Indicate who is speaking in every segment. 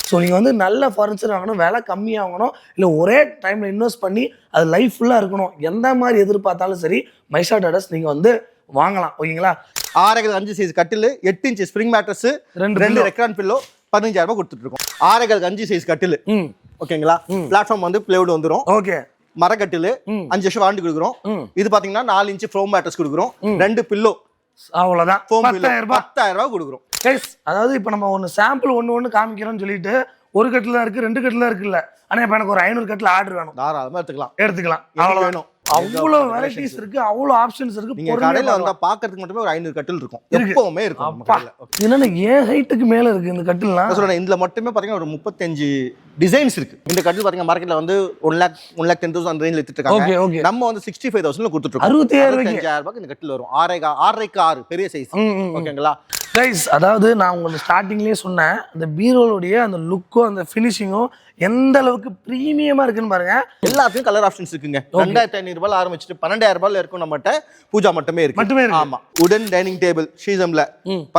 Speaker 1: So நீங்கள் வந்து நல்ல ஃபர்னிச்சர் வாங்கணும், விலை கம்மியாக வாங்கணும், இல்லை ஒரே டைமில் இன்வெஸ்ட் பண்ணி அது லைஃப் ஃபுல்லாக இருக்கணும், எந்த மாதிரி எதிர்பார்த்தாலும் சரி மைஷா ட்ரேடர்ஸ் நீங்கள் வந்து வாங்கலாம். ஓகேங்களா?
Speaker 2: 6x5 சைஸ் கட்டில், 8 inch spring mattress, 2 Recron pillow 15,000 ரூபாய் கொடுத்துட்டு இருக்கோம். 6x5 சைஸ் கட்டில். ஓகேங்களா? பிளாட்ஃபார்ம் வந்து பிளேவுட் வந்துடும். ஓகே. மரக்கட்டில் 5 வருஷம் வாரண்டி கொடுக்குறோம். இது பாத்தீங்கன்னா 4 இன்ச் ஃபோம் மேட்ரஸ் கொடுக்குறோம். 2 பில்லோ,
Speaker 1: அவ்வளவுதான்.
Speaker 2: 10,000 ரூபாய் கொடுக்குறோம்.
Speaker 1: அதாவது இப்ப நம்ம ஒன்னு சாம்பிள் ஒன்னு காமிக்கிறோம்னு சொல்லிட்டு ஒரு கட்டில இருக்கு, 2 கட்டில இருக்குல்ல, ஆனா இப்ப எனக்கு ஒரு 500 கட்டில ஆர்டர் வேணும், தாராளமா எடுத்துக்கலாம். அவ்வளவு வேணும். அவ்வளவு வெரைட்டிஸ் இருக்கு, அவ்வளவு ஆப்ஷன்ஸ் இருக்கு.
Speaker 2: நீங்க கடையில வந்தா பாக்கிறதுக்கு மட்டுமே ஒரு 500 கட்டில் இருக்கும், எப்பவுமே இருக்கும் நம்ம கடையில.
Speaker 1: என்னன்னா ஏன் ஹைட்டுக்கு மேல இருக்கு இந்த கட்டில்லாம்.
Speaker 2: நான் சொல்றேன், இதுல மட்டுமே பாத்தீங்கன்னா ஒரு 35 டிசைன்ஸ் இருக்கு. இந்த கட்டில் பாத்தீங்கன்னா மார்க்கெட்ல வந்து 1,10,000 அந்த ரேஞ்சில வித்துட்டு இருக்காங்க. நம்ம வந்து 65,000ல கொடுத்துட்டு இருக்கோம். 65,000 ரூபாய்க்கு இந்த கட்டில் வரும். 6x6 பெரிய சைஸ். ஓகேங்களா
Speaker 1: கைஸ்? அதாவது நான் உங்களுக்கு ஸ்டார்டிங்லேயே சொன்னேன், அந்த பீரோலுடைய அந்த லுக்கும் அந்த ஃபினிஷிங்கும் எந்த அளவுக்கு பிரீமியமா இருக்குன்னு பாருங்க.
Speaker 2: எல்லாத்துக்கும் கலர் ஆப்ஷன்ஸ் இருக்குங்க. 2,500 ரூபாய் ஆரம்பிச்சுட்டு 12,000 ரூபாய் இருக்கும். நம்மகிட்ட பூஜா மட்டுமே இருக்கு. ஆமா. உடன் டைனிங் டேபிள் ஷீசம்ல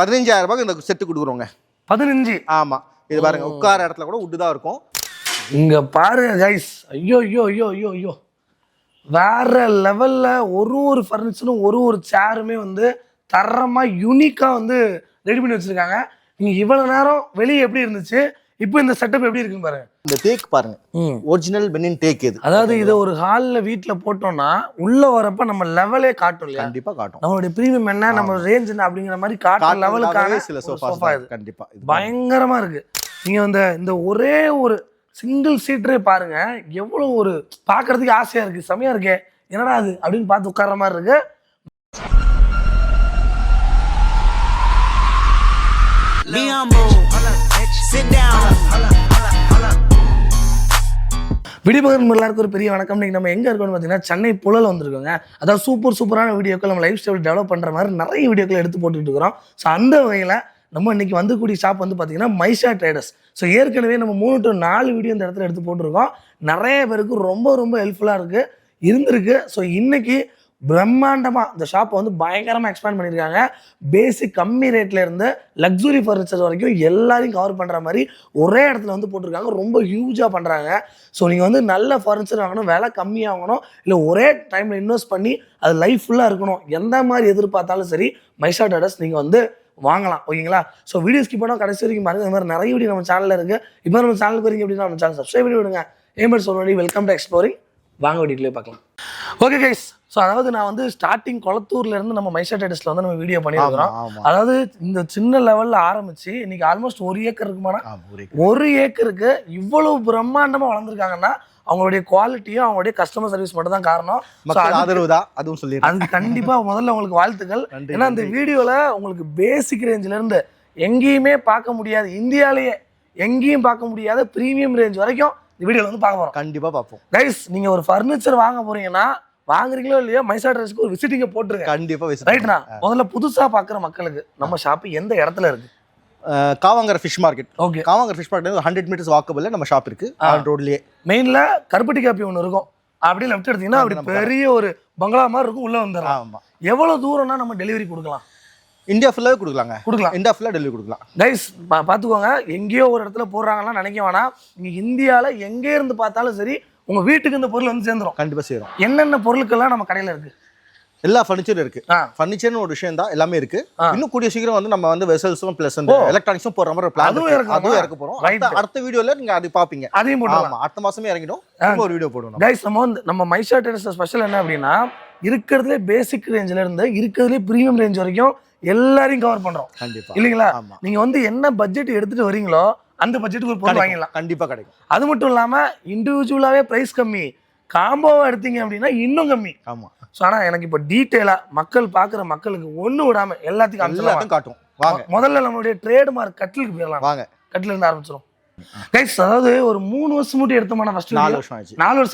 Speaker 2: 15,000 ரூபாய்க்கு இந்த செட் கொடுக்குறோங்க.
Speaker 1: 15?
Speaker 2: ஆமா. இது பாருங்க, உட்கார இடத்துல கூட உட் தான் இருக்கும்.
Speaker 1: இங்க பாருங்க கைஸ், ஐயோ ஐயோ ஐயோ ஐயோ ஐயோ, வேற லெவல்ல ஒரு ஃபர்னிச்சரும் ஒரு சேருமே வந்து தரமா யூனிக்கா வந்து ரெடி பண்ணி வச்சிருக்காங்க. நீங்க இவ்வளவு நேரம் வெளியே எப்படி இருந்துச்சு, இப்போ இந்த செட்டப் எப்படி இருக்குன்னு பாருங்க.
Speaker 2: இந்த தேக் பாருங்க, ஒரிஜினல் பெனின் தேக். இது
Speaker 1: அதாவது இதை ஒரு ஹால்ல வீட்டுல போட்டோம்னா உள்ள வரப்ப நம்ம லெவலே காட்டும் இல்லையா?
Speaker 2: கண்டிப்பா காட்டும்.
Speaker 1: நம்மளுடைய பிரீமியம் என்ன, நம்ம ரேஞ்ச் என்ன அப்படிங்கிற மாதிரி காட்டும் லெவலுக்கான
Speaker 2: சில சோஃபா இது கண்டிப்பா
Speaker 1: பயங்கரமா இருக்கு. நீங்க இந்த ஒரே ஒரு சிங்கிள் சீட்டரே பாருங்க, எவ்வளவு ஒரு பாக்குறதுக்கு ஆசையா இருக்கு, செமையா இருக்கு. என்னடா அது அப்படின்னு பார்த்து உட்கார்ற மாதிரி இருக்கு. வீடியோபகர் எல்லாருக்கும் ஒரு பெரிய வணக்கம். இன்னைக்கு நம்ம எங்க இருக்கோம்னு பார்த்தீங்கன்னா சென்னை புழல் வந்திருக்கோங்க. அதாவது சூப்பரான வீடியோக்கள், நம்ம லைஃப் ஸ்டைல் டெவலப் பண்ற மாதிரி நிறைய வீடியோக்கள் எடுத்து போட்டுட்டு இருக்கிறோம். ஸோ அந்த வகையில் நம்ம இன்னைக்கு வந்துக்கூடிய ஷாப் வந்து பார்த்தீங்கன்னா மைஷா ட்ரேடர்ஸ். ஸோ ஏற்கனவே நம்ம 3 to 4 வீடியோ இந்த இடத்துல எடுத்து போட்டிருக்கோம். நிறைய பேருக்கு ரொம்ப ஹெல்ப்ஃபுல்லாக இருந்திருக்கு. ஸோ இன்னைக்கு பிரம்மாண்டமாக இந்த ஷாப்பை வந்து பயங்கரமாக எக்ஸ்பேண்ட் பண்ணியிருக்காங்க. பேசிக் கம்மி ரேட்ல இருந்து லக்ஸுரி ஃபர்னிச்சர் வரைக்கும் எல்லாரையும் கவர் பண்ணுற மாதிரி ஒரே இடத்துல வந்து போட்டிருக்காங்க. ரொம்ப ஹியூஜாக பண்ணுறாங்க. ஸோ நீங்கள் வந்து நல்ல ஃபர்னிச்சர் வாங்கணும், விலை கம்மியாக வாங்கணும், இல்லை ஒரே டைமில் இன்வெஸ்ட் பண்ணி அது லைஃப் ஃபுல்லாக இருக்கணும், எந்த மாதிரி எதிர்பார்த்தாலும் சரி மைஷா ட்ரேடர்ஸ் நீங்கள் வந்து வாங்கலாம். ஓகேங்களா? ஸோ வீடியோ ஸ்கிப் பண்ணால் கடைசி வரைக்கும் பாருங்க. இந்த மாதிரி நிறைய வீடியோ நம்ம சேனலில் இருக்குது. இப்போ நம்ம சேனலுக்கு வரீங்க அப்படின்னா நம்ம சேனல் சப்ஸ்கிரைப் பண்ணி விடுங்க. ஏம்பட் சொல்லுவாடி வெல்கம் டு எக்ஸ்ப்ளோரிங். வாங்க வீடியோக்களே பார்க்கலாம். ஓகே கைஸ், ஸோ அதாவது நான் வந்து ஸ்டார்டிங் கொளத்தூர்ல இருந்து நம்ம மைஷா ட்ரேடர்ஸ்ல வந்து நம்ம வீடியோ பண்ணியிருக்கிறோம். அதாவது இந்த சின்ன லெவல்ல ஆரம்பிச்சு இன்னைக்கு ஆல்மோஸ்ட் 1 ஏக்கர் இருக்குமானா, 1 ஏக்கருக்கு இவ்வளவு பிரம்மாண்டமா வளர்ந்துருக்காங்கன்னா அவங்களுடைய குவாலிட்டியும் அவங்களுடைய கஸ்டமர் சர்வீஸ் மட்டும் தான் காரணம்.
Speaker 2: அதுவும் சொல்லி அது
Speaker 1: கண்டிப்பா முதல்ல உங்களுக்கு வாழ்த்துக்கள். ஏன்னா இந்த வீடியோல உங்களுக்கு பேசிக் ரேஞ்சில இருந்து எங்கேயுமே பார்க்க முடியாது, இந்தியாலேயே எங்கேயும் பார்க்க முடியாத பிரீமியம் ரேஞ்ச் வரைக்கும் இந்த வீடியோல வந்து பார்க்க போறோம்.
Speaker 2: கண்டிப்பா பார்ப்போம்.
Speaker 1: கைஸ், நீங்க ஒரு ஃபர்னிச்சர் வாங்க போறீங்கன்னா வாங்குறீங்களோ இல்லையோ மைஷா ட்ரேடர்ஸ்க்கு ஒரு விசிட்டிங்க போட்டுருங்க.
Speaker 2: கண்டிப்பா
Speaker 1: ரைட்னா? முதல்ல புதுசா பாக்குற மக்களுக்கு நம்ம ஷாப் எந்த இடத்துல இருக்கு?
Speaker 2: Kavangarai fish market.
Speaker 1: Okay.
Speaker 2: Kavangarai fish market 100 meters வாக்கபிள்ல நம்ம ஷாப் இருக்கு. ஆன் ரோட்லயே
Speaker 1: மெயின்ல கருப்பட்டி காப்பி ஒன்று இருக்கும். அப்படி லெஃப்ட் எடுத்தீங்கன்னா அப்படி பெரிய ஒரு பங்களா மாதிரி இருக்கும், உள்ள வந்துடலாம்.
Speaker 2: ஆமா.
Speaker 1: எவ்வளவு தூரம்னா நம்ம டெலிவரி கொடுக்கலாம்?
Speaker 2: இந்தியா ஃபுல்லாவே கொடுக்கலாம். இந்தியா ஃபுல்லா டெலிவரி கொடுக்கலாம்.
Speaker 1: கைஸ் பாத்துக்கோங்க, எங்கேயோ ஒரு இடத்துல போடுறாங்கன்னா நினைக்க வேணாம். நீங்க இந்தியால எங்கே இருந்து பார்த்தாலும் சரி உங்க வீட்டுக்கு இந்த பொருள் வந்து சேர்ந்துரும்.
Speaker 2: கண்டிப்பா சேரும்.
Speaker 1: என்னென்ன பொருட்கள்லாம் நம்ம கடையில இருக்கு?
Speaker 2: எல்லா ஃபர்னிச்சரும் இருக்கு. ஃபர்னிச்சர்னு ஒரு விஷயம் தான், எல்லாமே இருக்கு. இன்னும் கூடிய சீக்கிரம் வந்து நம்ம வந்து வெசல்ஸும் பிளஸ் அந்த எலக்ட்ரானிக்ஸும் போற மாதிரி பிளான் அதுவும் இறக்க போறோம். அடுத்த வீடியோல நீங்க அது பாப்பீங்க. அதையும் போடலாம். அடுத்த மாசமே இறங்கிடும், ஒரு வீடியோ போடுவோம்.
Speaker 1: கைஸ், நம்ம மைஷா ட்ரேடர்ஸ் ஸ்பெஷல் என்ன அப்படின்னா, இருக்கிறதுலே பேசிக் ரேஞ்சில இருந்து இருக்கிறதுலே பிரீமியம் ரேஞ்ச் வரைக்கும் எல்லாரையும் கவர் பண்றோம்.
Speaker 2: கண்டிப்பா
Speaker 1: இல்லைங்களா? நீங்க வந்து என்ன பட்ஜெட் எடுத்துட்டு வரீங்களோ அந்த பட்ஜெட்டுக்கு ஒரு பொருள் வாங்கிடலாம்.
Speaker 2: கண்டிப்பா கிடைக்கும்.
Speaker 1: அது மட்டும் இல்லாம இண்டிவிஜுவலாவே பிரைஸ் கம்மி, காம்போவா எடுத்தீங்க அப்படின்னா இன்னும் கம்மி.
Speaker 2: ஆமா. ஸோ
Speaker 1: ஆனால் எனக்கு இப்போ டீட்டெயிலா மக்கள் பார்க்குற மக்களுக்கு ஒன்று விடாம எல்லாத்தையும் காட்டும். வாங்க முதல்ல நம்மளுடைய ட்ரேட்மார்க் கட்டிலுக்கு போயிடலாம். வாங்க, கட்டில இருந்து ஆரம்பிச்சிடும். கைஸ், அதாவது ஒரு 3 வருஷம் மட்டும் எடுத்தோம்னா ஃபர்ஸ்ட் 4 வருஷம்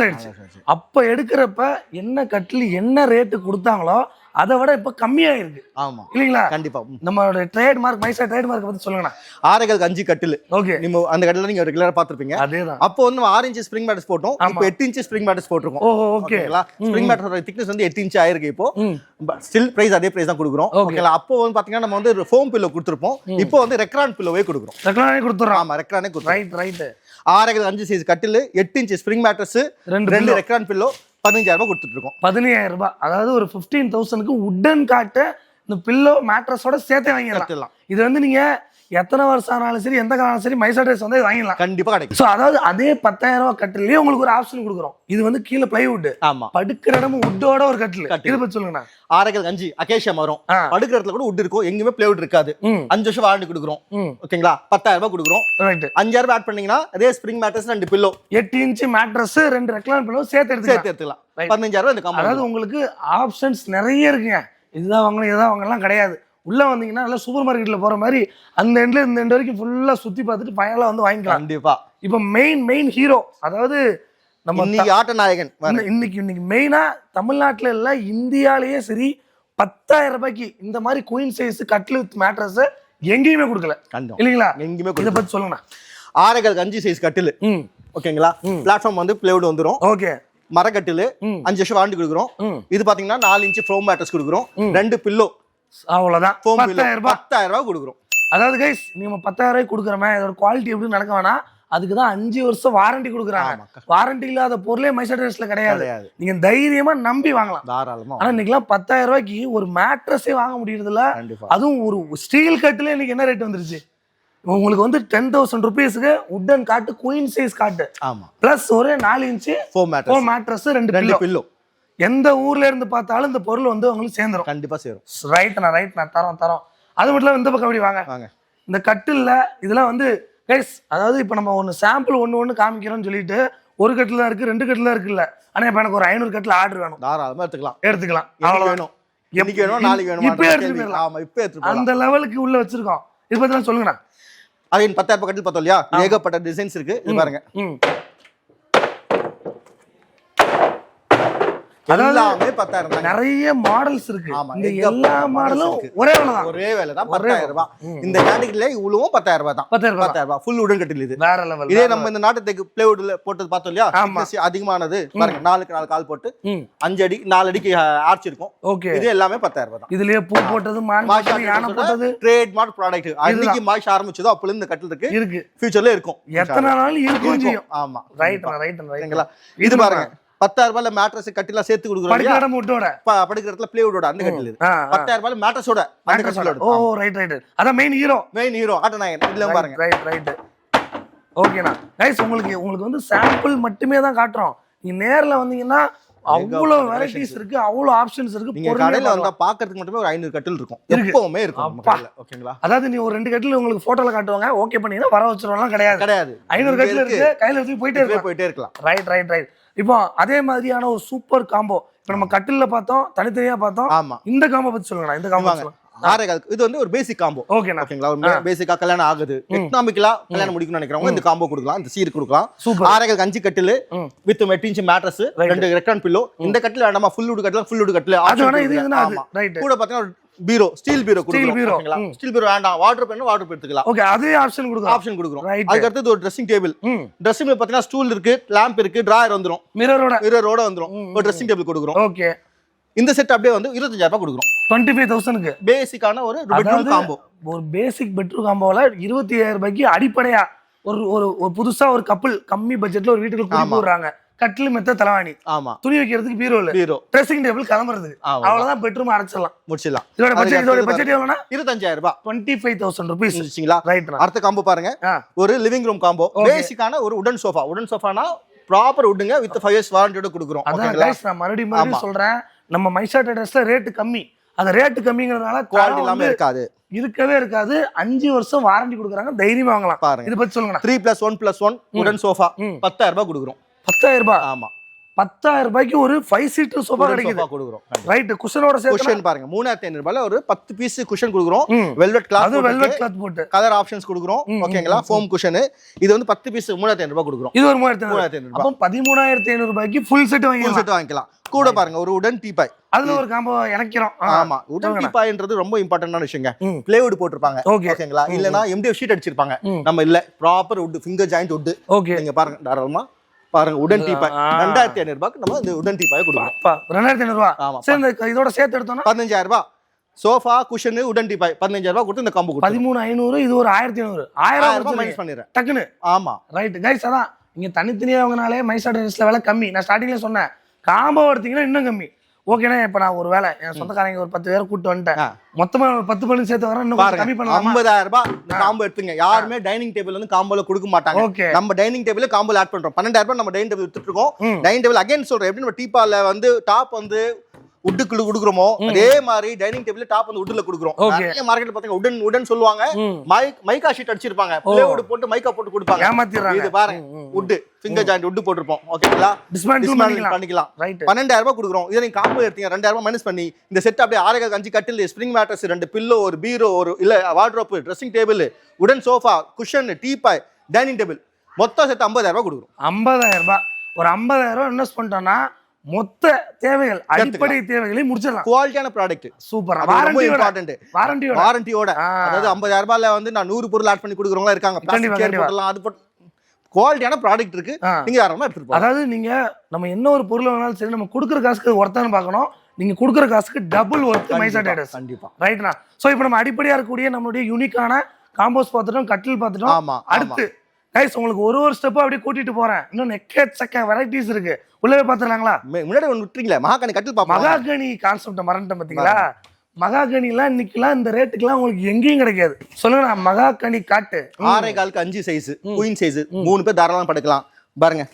Speaker 1: ஆயிடுச்சு. அப்போ எடுக்கிறப்ப என்ன கட்டில் என்ன ரேட்டு கொடுத்தாங்களோ அதை விட இப்ப கம்மியா இருக்கு
Speaker 2: ஆமா
Speaker 1: இல்லீங்களா?
Speaker 2: கண்டிப்பா.
Speaker 1: நம்மளோட ட்ரேட்மார்க் மைசா ட்ரேட்மார்க் பத்தி சொல்லுங்கண்ணா.
Speaker 2: 6 5 கட்டில்.
Speaker 1: ஓகே.
Speaker 2: நீங்க அந்த கட்டில நீங்க ரெகுலரா பாத்துருப்பீங்க.
Speaker 1: அதேதான்.
Speaker 2: அப்போ வந்து நம்ம 6 இன்ச் ஸ்ப்ரிங் மேட்டர்ஸ் போட்டோம். இப்போ 8 இன்ச் ஸ்ப்ரிங் மேட்டர்ஸ் போட்டுருக்கோம்.
Speaker 1: ஓஹோ ஓகே.
Speaker 2: ஓகேங்களா? ஸ்ப்ரிங் மேட்டரோட திக்னஸ் வந்து 8 இன்ச் ஆயிருக்கு இப்போ. ஸ்டில் பிரைஸ் அதே பிரைஸ் தான் கொடுக்குறோம். ஓகேங்களா? அப்போ வந்து பாத்தீங்கன்னா நம்ம வந்து ஃபோம் பில்லோ கொடுத்துருப்போம். இப்போ வந்து ரெக்ரான் பில்லோவே கொடுக்குறோம்.
Speaker 1: ரெக்ரானே கொடுத்துறோம்.
Speaker 2: ஆமா ரெக்ரானே கொடுத்துறோம்.
Speaker 1: Right right.
Speaker 2: 6 5 சைஸ் கட்டில் 8 இன்ச் ஸ்ப்ரிங் மேட்டர்ஸ் ரெண்டு ரெக்ரான் பில்லோ 15000 ரூபாய் கொடுத்துட்டு இருக்கோம்.
Speaker 1: 15000 ரூபாய். அதாவது ஒரு 15000க்கு உட்டன் காட்ட இந்த பில்லோ மேட்ரஸோட சேர்த்து வாங்கிடலாம். இது வந்து நீங்க எத்தனை வருஷம் ஆனாலும் சரி எந்த காலம் சரி மைசா ட்ரெஸ் வந்து வாங்கிடலாம்.
Speaker 2: கண்டிப்பா கிடைக்கும்.
Speaker 1: ஸோ அதாவது அதே 10000 ரூபாய் கட்டிலே உங்களுக்கு ஒரு ஆப்ஷன் கொடுக்குறோம். இது வந்து கீழே பிளைவுட்.
Speaker 2: ஆமா.
Speaker 1: படுக்கிற இடமும் உட்டோட ஒரு கட்டில். இதை பத்தி சொல்லுங்கண்ணா.
Speaker 2: 6 5 அகேஷியா மரம். படுக்கிற இடத்துல கூட உட் இருக்கும். எங்கேயுமே பிளைவுட் இருக்காது. 5 வருஷம் வாரண்டி கொடுக்குறோம். ஓகேங்களா? 10000 ரூபாய் கொடுக்குறோம்.
Speaker 1: ரைட்.
Speaker 2: 5000 ரூபாய் ஆட் பண்ணீங்கன்னா அதே spring mattress 2 pillow
Speaker 1: 8 inch mattress 2 Recron pillow சேர்த்து
Speaker 2: எடுத்துக்கலாம். 15000 ரூபாய் இந்த காம்போ.
Speaker 1: அதாவது உங்களுக்கு ஆப்ஷன்ஸ் நிறைய இருக்குங்க. இதுதான் வாங்கணும் இதுதான் வாங்கலாம் கிடையாது. உள்ள வந்தீங்கன்னா நல்லா சூப்பர் மார்க்கெட்ல போற மாதிரி அந்த எண்ட்ல இந்த எண்ட் வரைக்கும் ஃபுல்லா சுத்தி பார்த்துட்டு ஃபைனலா வந்து வாங்கிக்கலாம்.
Speaker 2: கண்டிப்பா.
Speaker 1: இப்போ மெயின் ஹீரோ அதாவது நம்ம
Speaker 2: இன்னைக்கு ஆட்ட நாயகன்
Speaker 1: இன்னைக்கு மெயினா தமிழ்நாட்டுல இல்ல இந்தியாலயே சரி 10000 ரூபாய்க்கு இந்த மாதிரி குயின் சைஸ் கட்ல வித் மேட்ரஸ் எங்கேயுமே கொடுக்கல இல்லீங்களா?
Speaker 2: எங்கேயுமே.
Speaker 1: இதை பத்தி சொல்லுங்க.
Speaker 2: 6 5 சைஸ் கட்டில். ஓகேங்களா? பிளாட்ஃபார்ம் வந்து பிளைவுட் வந்துரும்.
Speaker 1: ஓகே.
Speaker 2: மரக்கட்டில் 5 வருஷம் வாரண்டி கொடுக்குறோம். இது பாத்தீங்கன்னா 4 இன்ச் ஃபோம் மேட்டர்ஸ் கொடுக்குறோம். 2 பில்லோ
Speaker 1: அவ்வளவுதான்.
Speaker 2: 10000 ரூபாய் கொடுக்குறோம்.
Speaker 1: அதாவது கைஸ் நீங்க 10000 ரூபாய் கொடுக்குறமே இதோட குவாலிட்டி எப்படி நடக்க வேணா அதுக்கு தான் 5 வருஷம் வாரண்டி கொடுக்குறாங்க. வாரண்டி இல்லாத பொருளே மைசா ட்ரெஸ்ல கிடையாது. நீங்க தைரியமா நம்பி வாங்கலாம் தாராளமா. ஆனா இன்னைக்குலாம் 10000 ரூபாய்க்கு ஒரு மேட்ரஸே வாங்க முடியறதுல, அதுவும் ஒரு ஸ்டீல் கட்டில இன்னைக்கு என்ன ரேட் வந்துருச்சு? உங்களுக்கு வந்து 10,000 ருபீஸ்க்கு உட்டன் காட்டு குயின் சைஸ் காட்டு பிளஸ் ஒரு 4 இன்ச் ஃபோம் மேட்ரஸ் 2 பில்லோ. எந்த ஊர்ல இருந்து பார்த்தாலும் இந்த பொருள் வந்து உங்களுக்கு சேர்ந்துரும்.
Speaker 2: கண்டிப்பா சேரும்.
Speaker 1: ரைட்ண்ணா தரோம். அது மட்டும் இல்ல இந்த பக்கம் அப்படி வாங்க. இந்த கட்டில்ல இதெல்லாம் வந்து கைஸ் அதாவது இப்போ நம்ம ஒன்று சாம்பிள் ஒன்று காமிக்கிறோம்னு சொல்லிட்டு ஒரு கட்டில் தான் இருக்கு 2 கட்டில் தான் இருக்குல்ல. ஆனா இப்போ எனக்கு ஒரு 500 கட்டில் ஆர்டர் வேணும். தாராளமா எடுத்துக்கலாம். அவ்வளோ வேணும். இன்னைக்கு வேணும் நாளைக்கு வேணும் இப்போ எடுத்துக்கலாம். அந்த லெவலுக்கு உள்ள வச்சிருக்கோம். இது பத்தி சொல்லுங்கண்ணா.
Speaker 2: அகைன் 10000 கட்டில் பார்த்தோம் இல்லையா? ஏகப்பட்ட டிசைன்ஸ் இருக்கு. இது பாருங்க. எல்லாமே 10000 தான். நிறைய
Speaker 1: மாடல்ஸ் இருக்கு. இந்த எல்லா மாடலும் ஒரே
Speaker 2: வேலை தான் 10000 ரூபாய். இந்த கேட்டகரியில இவ்வளவும் 10000 ரூபாய் தான். 10000 ரூபாய் ஃபுல் உடன் கட்டில். இது வேற லெவல். இதே நம்ம இந்த நாட்டுக்கு பிளைவுட்ல போட்டது பார்த்தோம் இல்லையா? அதிகமானது பாருங்க. 4க்கு 4 கால் போட்டு 5 அடி 4 அடிக்கு ஆர்ச் இருக்கும். இது எல்லாமே 10000 ரூபாய் தான்.
Speaker 1: இதுலயே பூ போட்டது யானை போட்டது
Speaker 2: ட்ரேட் மார்க் ப்ராடக்ட். அன்னைக்கு மார்ச் ஆரம்பிச்சதோ அப்பல இந்த கட்டில் இருக்கு. ஃபியூச்சர்ல இருக்கும்.
Speaker 1: எத்தனை நாள் இருக்கும்.
Speaker 2: ஆமா
Speaker 1: ரைட்.
Speaker 2: இது பாருங்க 10000 ரூபாய்ல மேட்ரஸ் கட்டில சேர்த்து கொடுக்குறோம். படுக்கிற இடத்துல பிளைவுடோட அந்த கட்டில். 10000 ரூபாய்ல மேட்ரஸோட அந்த கட்டிலோட.
Speaker 1: ஓ ரைட். அதான் மெயின் ஹீரோ
Speaker 2: ஆட்டநாயகன். இதுல பாருங்க.
Speaker 1: ரைட். ஓகேண்ணா. கைஸ் உங்களுக்கு வந்து சாம்பிள் மட்டுமே தான் காட்டுறோம். நீங்க நேர்ல வந்தீங்கன்னா அவ்வளவு வெரைட்டிஸ் இருக்கு, அவ்வளவு ஆப்ஷன்ஸ் இருக்கு.
Speaker 2: நீங்க கடையில வந்தா பாக்கிறதுக்கு மட்டுமே ஒரு 500 கட்டில் இருக்கும். எப்பவுமே இருக்கும். ஓகேங்களா?
Speaker 1: அதாவது நீ ஒரு 2 கட்டில் உங்களுக்கு போட்டோல காட்டுவாங்க. ஓகே பண்ணீங்கன்னா வர வச்சிருவாங்க. கிடையாது. 500 கட்டில் இருக்கு. கையில வச்சு போயிட்டே இருக்கலாம். ரைட். இப்போ அதே மாதிரியான ஒரு சூப்பர் காம்போ இப்போ நம்ம கட்டில்ல பார்த்தோம், தனித்தனியா பார்த்தோம்.
Speaker 2: ஆமா.
Speaker 1: இந்த காம்போ பத்தி சொல்லுங்க. இந்த காம்போ சொல்லுங்க.
Speaker 2: இது வந்து ஒரு பேசிக் காம்போ. ஓகேங்களா? ஒரு பேசிக்கா கல்யாணம் ஆகுது, எக்கனாமிக்கலா கல்யாணம் முடிக்கணும்னு நினைக்கிறவங்க இந்த காம்போ கொடுக்கலாம். இந்த சீர் கொடுக்கலாம். 6 5 கட்டில் வித் 8 இன்ச் மேட்ரஸ் 2 ரெக்டான் பில்லோ. இந்த கட்டில் வேண்டாமா ஃபுல் வுட் கட்டில்
Speaker 1: அது வேணா இது வேணா. ரைட்.
Speaker 2: கூட பாத்தீங்கன்னா பீரோ ஸ்டீல் பீரோ கொடுக்குறோம். ஸ்டீல் பீரோ வேண்டாம் வாட்டர் பென் எடுத்துக்கலாம்.
Speaker 1: ஓகே அதே ஆப்ஷன் கொடுக்குறோம்.
Speaker 2: அதுக்கு அடுத்து ஒரு ட்ரெஸ்ஸிங் டேபிள். ட்ரெஸ்ஸிங் டேபிள் பாத்தீங்கன்னா ஸ்டூல் இருக்கு, லாம்ப் இருக்கு, டிராயர் வந்துரும், மிரரோட வந்துரும். ஒரு ட்ரெஸ்ஸிங் டேபிள் கொடுக்குறோம்.
Speaker 1: ஓகே.
Speaker 2: இந்த செட் அப்படியே வந்து 25000 ரூபாய் கொடுக்குறோம்.
Speaker 1: 25000க்கு
Speaker 2: பேசிக்கான ஒரு பெட்ரூம் காம்போ.
Speaker 1: ஒரு பேசிக் பெட்ரூம் காம்போல 25000 ரூபாய்க்கு அடிப்படையா ஒரு புதுசா ஒரு கப்பல் கம்மி பட்ஜெட்ல ஒரு வீட்டுக்கு குடி போடுறாங்க. கட்டில் மெத்த தலவாணி,
Speaker 2: ஆமா,
Speaker 1: துணி வைக்கிறதுக்கு பீரோ, ட்ரெஸ்ஸிங் டேபிள் கிளம்புறதுக்கு, அவ்வளவுதான் பெட்ரூம் அடைச்சிடலாம்,
Speaker 2: முடிச்சிடலாம்.
Speaker 1: இதோட பட்ஜெட் எவ்வளவுனா
Speaker 2: 25000 ரூபாய்,
Speaker 1: 25000 ரூபீஸ்.
Speaker 2: ரைட். அடுத்த காம்போ பாருங்க. ஒரு லிவிங் ரூம் காம்போ. பேசிக்கான ஒரு உடன் சோஃபானா ப்ராப்பர் உட்ங்க வித் 5 இயர்ஸ் வாரண்டியோட கொடுக்குறோம்.
Speaker 1: அதான் गाइस நான் மறுபடியும் சொல்றேன், நம்ம மைசா ட்ரேடர்ஸ்ல ரேட் கம்மி. அந்த ரேட் கம்மிங்கிறதுனால
Speaker 2: குவாலிட்டி இல்லாம
Speaker 1: இருக்காது. 5 வருஷம் வாரண்டி கொடுக்குறாங்க, தைரியமா வாங்கலாம்.
Speaker 2: பாருங்க.
Speaker 1: இத பத்தி சொல்லுங்க.
Speaker 2: 3+1+1 உடன் சோஃபா 10000 ரூபாய் கொடுக்குறோம்.
Speaker 1: 10000 ரூபாய்.
Speaker 2: ஆமா.
Speaker 1: 10,000 ரூபாய்க்கு ஒரு 5 சீட்டர் சோஃபா கிடைக்குது.
Speaker 2: கொடுக்குறோம்.
Speaker 1: ரைட், குஷனோட சேர்த்து
Speaker 2: குஷன் பாருங்க 3500 ரூபாயில ஒரு 10 பீஸ் குஷன் கொடுக்குறோம். வெல்வெட் கிளாத்,
Speaker 1: அது வெல்வெட் கிளாத் போட்டு
Speaker 2: கலர் ஆப்ஷன்ஸ் கொடுக்குறோம். ஓகேங்களா, ஃபோம் குஷன். இது வந்து 10 பீஸ் 3500 ரூபாய் கொடுக்குறோம்.
Speaker 1: இது ஒரு 3500 ரூபாய். அப்ப 13,500 ரூபாய்க்கு ஃபுல் செட் வாங்கிக்கலாம்.
Speaker 2: கூட பாருங்க ஒரு உடன் டீபாய்,
Speaker 1: அதுல ஒரு காம்போ இணைக்கிறோம்.
Speaker 2: ஆமா, உடன் டீபாய்ன்றது ரொம்ப இம்பார்ட்டன்டான விஷயங்க. பிளேவுட் போட்டிருப்பாங்க. ஓகேங்களா, இல்லனா MDF ஷீட் அடிச்சிருப்பாங்க. நம்ம இல்ல, proper would, finger joint would. Okay, நீங்க பாருங்க தாராளமா பாருங்க. உடன் டீபாய் 2500 ரூபாய்க்கு நம்ம இந்த உடன் டீபாய் கொடுக்குறோம்.
Speaker 1: 2500 ரூபாய். ஆமா, சரி, இதோட சேர்த்து எடுத்தோம்னா
Speaker 2: 15000 ரூபாய். சோஃபா, குஷன், உடன் டீபாய் 15000 ரூபாய் கொடுத்து இந்த காம்போ கொடுத்து
Speaker 1: 13,500. இது ஒரு 1500. 1000 ரூபாய் மைனஸ் பண்ணிடுறேன் டக்குன்னு.
Speaker 2: ஆமா,
Speaker 1: ரைட் கைஸ், அதான் நீங்க தனித்தனியா வாங்கினாலே மைசா ட்ரெஸ்ல விலை கம்மி. நான் ஸ்டார்டிங்ல சொன்னேன், காம்போ எடுத்தீங்கன்னா இன்னும் கம்மி. ஓகேண்ணா, இப்ப நான் ஒரு வேலை என் சொந்தக்காரங்க ஒரு 10 பேர் கூட்டு வந்துட்டேன், மொத்தமா 10 பண்ணி சேர்த்து வரேன், இன்னும் கம்மி பண்ணலாம்.
Speaker 2: 50,000 ரூபாய் இந்த காம்போ எடுத்துங்க. யாருமே டைனிங் டேபிள் வந்து காம்போல கொடுக்க மாட்டாங்க. நம்ம டைனிங் டேபிள் காம்போல ஆட் பண்றோம். 12,000 ரூபாய் நம்ம டைனிங் டேபிள் வித்துட்டு இருக்கோம். டைனிங் டேபிள் அகைன் சொல்றேன், எப்படி நம்ம டீபால வந்து டாப் வந்து உட்டுக்குள்ள குடுக்குறோமோ அதே மாதிரி டைனிங் டேபிள் டாப் வந்து உட்ல குடுக்குறோம். நிறைய மார்க்கெட்ல பாத்தீங்க உடன் சொல்லுவாங்க, மைக்கா ஷீட் அடிச்சிருப்பாங்க, பிளேவுட் போட்டு மைக்கா போட்டு கொடுப்பாங்க.
Speaker 1: ஏமாத்திடுறாங்க.
Speaker 2: இது பாருங்க, உட் ஃபிங்கர் ஜாயிண்ட் உட் போட்டுருப்போம். ஓகேங்களா, டிஸ்மேண்டில் பண்ணிக்கலாம். 12,000 ரூபாய் கொடுக்குறோம். இதை நீங்க காம்போ எடுத்தீங்க 2000 ரூபாய் மைனஸ் பண்ணி இந்த செட் அப்படியே 6 கட்டில், ஸ்ப்ரிங் மேட்ரஸ், 2 பில்லோ, ஒரு பீரோ, ஒரு இல்ல வார்ட்ரோப், ட்ரெஸ்ஸிங் டேபிள், உடன் sofa, cushion, teapoy, dining table மொத்தம் சேர்த்து 50,000 ரூபாய் கொடுக்குறோம்.
Speaker 1: 50,000 ரூபாய். ஒரு 50,000 ரூபாய் இன்வெஸ்ட் பண்ணிட்டோம்னா மொத்த தேவைகள், அடிப்படை தேவைகளை முடிச்சிடலாம்.
Speaker 2: குவாலிட்டியான ப்ராடக்ட், சூப்பர், வாரண்டியோட. அதாவது 50,000 ரூபாயில வந்து நான் 100 பொருள் ஆட் பண்ணி கொடுக்குறவங்க இருக்காங்க. அது குவாலிட்டியான ப்ராடக்ட் இருக்கு, நீங்க யாரமா எடுத்துட்டு போங்க.
Speaker 1: அதாவது நீங்க நம்ம என்ன ஒரு பொருள் வாங்கினாலும் சரி, நம்ம கொடுக்குற காசுக்கு ஒர்த்தானு பார்க்கணும். நீங்க கொடுக்குற காசுக்கு டபுள் ஒர்த் மைசா டைடஸ். கண்டிப்பா, ரைட்னா. சோ இப்போ நம்ம அடிப்படையா இருக்கக்கூடிய நம்மளுடைய யூனிக்கான காம்போஸ் பார்த்துட்டோம், கட்டில் பார்த்துட்டோம். அடுத்து கைஸ் உங்களுக்கு ஒரு ஸ்டெப் அப்படியே கூட்டிட்டு போறேன். இன்னும் எக்கச்சக்க வெரைட்டிஸ் இருக்கு, உள்ளவே பாத்துறாங்களா?
Speaker 2: முன்னாடி ஒன்று விட்டுறீங்களா, மகாகனி கட்டில் பாப்பா.
Speaker 1: மகாகனி கான்செப்ட் மறந்துட்டேன் பாத்தீங்களா? மகாகனிலாம் இன்னைக்குலாம் இந்த ரேட்டுக்குலாம் உங்களுக்கு எங்கேயும் கிடைக்காது. சொல்லுங்க, நான் மகாகனி காட்டு
Speaker 2: 6.25 5 சைஸ், குயின் சைஸ், 3 பேர் தாராளமா படுக்கலாம். பாருங்க,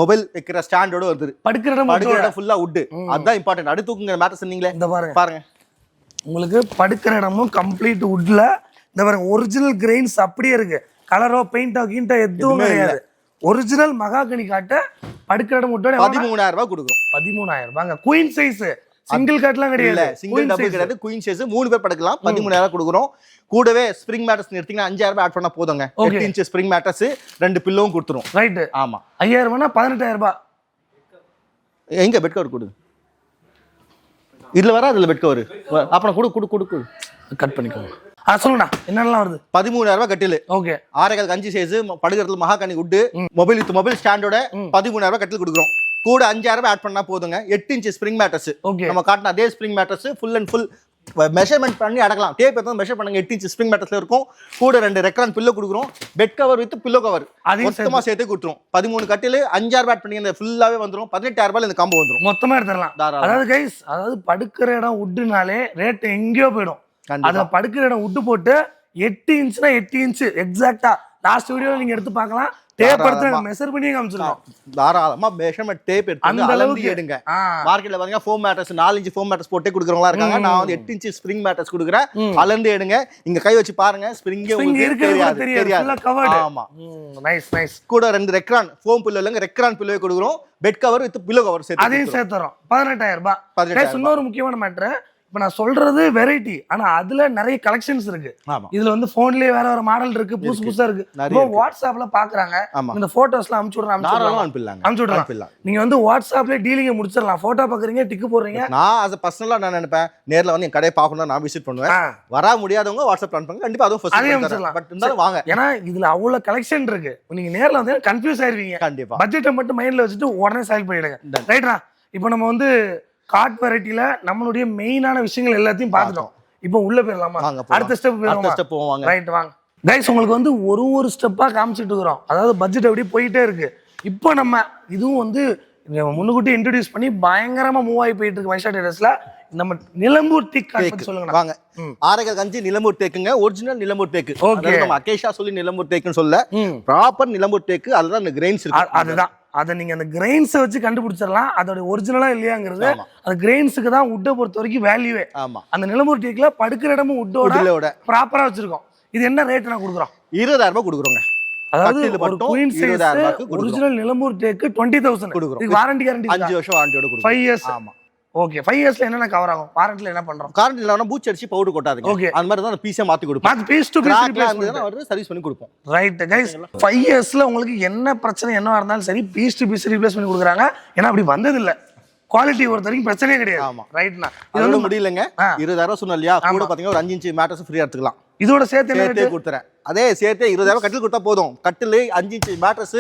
Speaker 2: மொபைல் வைக்கிற ஸ்டாண்டோட வருது. படுக்கிற இடம் ஃபுல்லா வுட், அதுதான் இம்பார்ட்டன்ட். அடுத்து தூக்குங்க மேட்டர் சொன்னீங்களே, இந்த பாருங்க
Speaker 1: உங்களுக்கு படுக்கிற இடமும் கம்ப்ளீட் வுட்ல. இந்த பாருங்க, ஒரிஜினல் கிரெயின்ஸ் அப்படியே இருக்கு, கலரோ பெயிண்டோ கீண்டோ எதுவும் கிடையாது. ஒரிஜினல் மகாகனி காட்ட படுக்கிற இடம் விட்டோட
Speaker 2: 13,000 ரூபாய் கொடுக்குறோம்.
Speaker 1: 13,000 ரூபாங்க. குயின் சைஸ், சிங்கிள் காட்லாம் கிடையாது,
Speaker 2: சிங்கிள் டபுள் கிடையாது, குயின் சைஸ் 3 பேர் படுக்கலாம். 13,000 கொடுக்குறோம். கூடவே ஸ்ப்ரிங் மேட்ரஸ் எடுத்தீங்கன்னா 5,000 ரூபாய் ஆட் பண்ணா போதுங்க. 8 இன்ச் ஸ்ப்ரிங் மேட்ரஸ், 2 பில்லோவும் கொடுத்துரும்.
Speaker 1: ரைட், ஆமா. 5,000 ரூபாய்னா 18,000 ரூபாய்.
Speaker 2: எங்க பெட் கவர் கொடு, இதுல வர அதுல பெட் கவர் அப்புறம் கொடு
Speaker 1: கட் பண்ணிக்கோங்க. சொல்லுண்ணா, என்னெல்லாம் வருது?
Speaker 2: 13,000 ரூபாய் கட்டில். ஓகே, 6 5 சைஸ், படுக்கிறதுல மகாகனி வுட், மொபைல் வித் மொபைல் ஸ்டாண்டோட 13,000 ரூபாய் கட்டில் கொடுக்குறோம். கூட 5,000 ரூபாய் ஆட் பண்ணா போதுங்க. 8 இன்ச் ஸ்ப்ரிங் மேட்ரஸ், நம்ம காட்டின அதே spring mattress full and full measurement பண்ணி அடக்கலாம். டேப் எடுத்து மெஷர் பண்ணுங்க. 8 இன்ச் ஸ்ப்ரிங் மேட்ரஸ்ல இருக்கும். கூட 2 ரெக்ரான் பில்லோ கொடுக்குறோம். Bed cover with pillow cover மொத்தமா சேர்த்து கொடுத்துரும். 13 கட்டில் 5,000 ரூபாய் ஆட் பண்ணி இந்த ஃபுல்லாவே வந்துரும். 18,000 ரூபாய் இந்த காம்போ வந்துரும். மொத்தமா எடுத்துடலாம். அதாவது கைஸ், அதாவது படுக்கிற இடம் வுட்னாலே ரேட் எங்கேயோ போயிடும். அதுல படுக்கிற இடம் வுட் போட்டு 8 இன்ச்னா 8 இன்ச் எக்ஸாக்ட்டா லாஸ்ட் வீடியோல நீங்க எடுத்து பார்க்கலாம். டேப் எடுத்து மெஷர் பண்ணி காமிச்சிருக்கோம். தாராளமா மெஷர்மென்ட் டேப் எடுத்து அந்த அளவுக்கு எடுங்க. மார்க்கெட்ல பாத்தீங்கன்னா foam mattress 4 inch foam mattress போட்டே குடுக்குறவங்களா இருக்காங்க. நான் வந்து 8 இன்ச் ஸ்ப்ரிங் மேட்ரஸ் குடுக்குறேன். அளந்து எடுங்க. இங்க கை வச்சு பாருங்க, ஸ்ப்ரிங்கே உங்களுக்கு தெரியாது. ஆமா, நைஸ் நைஸ். கூட 2 ரெக்ரான் ஃபோம் பில்லோ இல்லங்க, ரெக்ரான் பில்லோவே குடுக்குறோம். Bed cover with pillow cover சேர்த்து அதையும் சேர்த்துறோம். 18,000 ரூபாய். இன்னொரு முக்கியமான மேட்டர், இப்ப நான் சொல்றது வெரைட்டி, ஆனா அதுல நிறைய கலெக்ஷன்ஸ் இருக்கு. இதுல வந்து போன்லயே வேற வேற மாடல் இருக்கு, புதுசா இருக்கு. இப்போ வாட்ஸ்அப்ல பாக்குறாங்க, இந்த போட்டோஸ்லாம் அனுப்பிச்சுடுறாங்க. நீங்க வந்து வாட்ஸ்அப்ல டீலிங் முடிச்சிடலாம். போட்டோ பாக்குறீங்க, டிக்கு போடுறீங்க. நான் as a personal நான் நினைப்பேன், நேர்ல வந்து என் கடையை பார்க்கணும், நான் விசிட் பண்ணுவேன். வர முடியாதவங்க வாட்ஸ்அப்ல அனுப்புங்க, கண்டிப்பா அதுவும் ஃபர்ஸ்ட் பண்ணிடலாம். பட் இருந்தாலும் வாங்க, ஏன்னா இதுல அவ்வளவு கலெக்ஷன் இருக்கு. நீங்க நேர்ல வந்து கன்ஃபியூஸ் ஆயிருவீங்க. கண்டிப்பா பட்ஜெட்டை மட்டும் மைண்ட்ல வச்சுட்டு உடனே செலக்ட் பண்ணிடுங்க. ரைட்டா? இப்போ நம்ம வந்து கார்ட் வெரைட்டில நம்மளுடைய மெயினான விஷயங்கள் எல்லாத்தையும் பார்த்துட்டோம். இப்போ உள்ள போயிடலாமா? அடுத்த ஸ்டெப் போவோம். ரைட், வாங்க கைஸ். உங்களுக்கு வந்து ஒரு ஸ்டெப்பா காமிச்சிட்டு இருக்கிறோம். அதாவது பட்ஜெட் அப்படியே போயிட்டே இருக்கு. இப்போ நம்ம இதுவும் வந்து முன்னுக்கூட்டி இன்ட்ரோடியூஸ் பண்ணி பயங்கரமா மூவ் ஆகி போயிட்டு இருக்கு மைசா டைடஸ்ல. நம்ம நிலம்பூர் டீக் பத்தி சொல்லுங்க. வாங்க, 6 நிலம்பூர் தேக்குங்க, ஒரிஜினல் நிலம்பூர் தேக்கு. நம்ம அகேஷா சொல்லி நிலம்பூர் தேக்குன்னு சொல்ல, ப்ராப்பர் நிலம்பூர் தேக்கு. அதுதான் அந்த கிரெயின்ஸ் இருக்கு. அதுதான் அதை நீங்க அந்த கிரெயின்ஸை வச்சு கண்டுபிடிச்சிடலாம் அதோட ஒரிஜினலா இல்லையாங்கிறது. அந்த கிரெயின்ஸுக்கு தான் வுட்டை பொறுத்த வரைக்கும் வேல்யூவே. அந்த நிலம்பூர் டீக்ல படுக்கிற இடமும் வுட்டோட ப்ராப்பரா வச்சிருக்கோம். இது என்ன ரேட் நான் கொடுக்குறோம்? 20,000 ரூபாய் கொடுக்குறோங்க.
Speaker 1: அதாவது
Speaker 2: கட்டில்
Speaker 1: ஒரு
Speaker 2: மட்டும்
Speaker 1: குயின் சைஸ்
Speaker 2: 20,000 ரூபாய்க்கு கொடுக்குறோம்.
Speaker 1: ஒரிஜினல் நிலம்பூர் தேக்கு 20,000
Speaker 2: கொடுக்குறோம்.
Speaker 1: இதுக்கு வாரண்டி கேரண்டி
Speaker 2: 5 வருஷம் வாரண்டியோட கொடுக்குறோம்.
Speaker 1: 5 இயர்ஸ்.
Speaker 2: ஆமா.
Speaker 1: ஓகே 5 இயர்ஸ்ல என்னென்ன கவர் ஆகும்? வாரண்டில என்ன பண்றோம்?
Speaker 2: கரண்ட் இல்லனா பூச்சி அடிச்சு பவுடர் கொட்டாதீங்க.
Speaker 1: Okay.
Speaker 2: அந்த மாதிரி தான் பீஸை மாத்தி கொடுப்போம்.
Speaker 1: மாத்தி பீஸ் டு பீஸ்
Speaker 2: ரிப்ளேஸ்மென்ட் வந்து சர்வீஸ் பண்ணி கொடுப்போம்.
Speaker 1: ரைட் கைஸ் 5 இயர்ஸ்ல உங்களுக்கு என்ன பிரச்சனை என்னவா இருந்தாலும் சரி பீஸ் டு பீஸ் ரீப்ளேஸ் பண்ணி கொடுக்குறாங்க. ஏன்னா அப்படி வந்தது இல்ல. குவாலிட்டி பொறுத்த வரைக்கும் பிரச்சனையே கிடையாது.
Speaker 2: ஆமா.
Speaker 1: ரைட்னா
Speaker 2: இது வந்து முடியலங்க. 20,000 சொன்னேன் இல்லையா? கூட பாத்தீங்கன்னா ஒரு 5 இன்ச் மேட்ரஸ் ஃப்ரீயா எடுத்துக்கலாம்.
Speaker 1: இதோட சேர்த்து என்ன
Speaker 2: சேர்த்தே கொடுத்துறேன். அதே சேர்த்தே 20,000 கட்டில் கொடுத்தா போதும். கட்டில் 5 inch mattress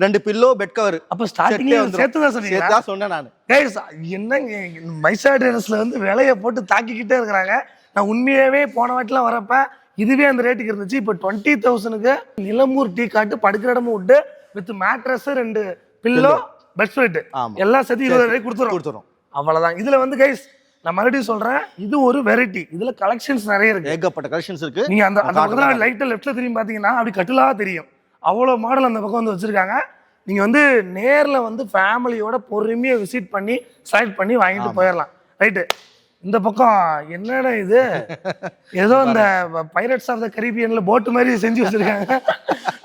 Speaker 2: 2 pillow bed cover.
Speaker 1: அப்ப ஸ்டார்டிங்ல சேர்த்து தான் சொன்னீங்க.
Speaker 2: சேர்த்தா சொன்னேன் நான்.
Speaker 1: கைஸ் என்னங்க மைசா ட்ரேடர்ஸ்ல வந்து விலையை போட்டு தாக்கிக்கிட்டே இருக்காங்க. நான் உண்மையாவே போன வாட்டிலாம் வரப்ப இதுவே அந்த ரேட்டுக்கு இருந்துச்சு. இப்போ 20,000க்கு நிலம்பூர் டீ காட்டு படுக்கிற இடமும் விட்டு with mattress 2 pillow bed spread எல்லாம் சேர்த்து 20,000 கொடுத்துரும். அவ்வளவுதான். இதுல வந்து கைஸ் நான் மறுபடியும் சொல்றேன், இது ஒரு வெரைட்டி. இதுல கலெக்ஷன்ஸ் நிறைய இருக்கு.
Speaker 2: ஏகப்பட்ட கலெக்ஷன்ஸ் இருக்கு.
Speaker 1: நீங்க அந்த பக்கத்துல லைட்டா லெஃப்ட்ல திரும்பி பாத்தீங்கன்னா அப்படி கட்டிலா தெரியும். அவ்வளவு மாடல் அந்த பக்கம் வந்து வச்சிருக்காங்க. நீங்க வந்து நேர்ல வந்து ஃபேமிலியோட பொறுமையா விசிட் பண்ணி செலக்ட் பண்ணி வாங்கிட்டு போயிடலாம். ரைட்டு. இந்த பக்கம் என்னடா இது ஏதோ இந்த பைரட்ஸ் ஆஃப் த கரீபியன்ல போட்டு மாதிரி செஞ்சு வச்சிருக்காங்க.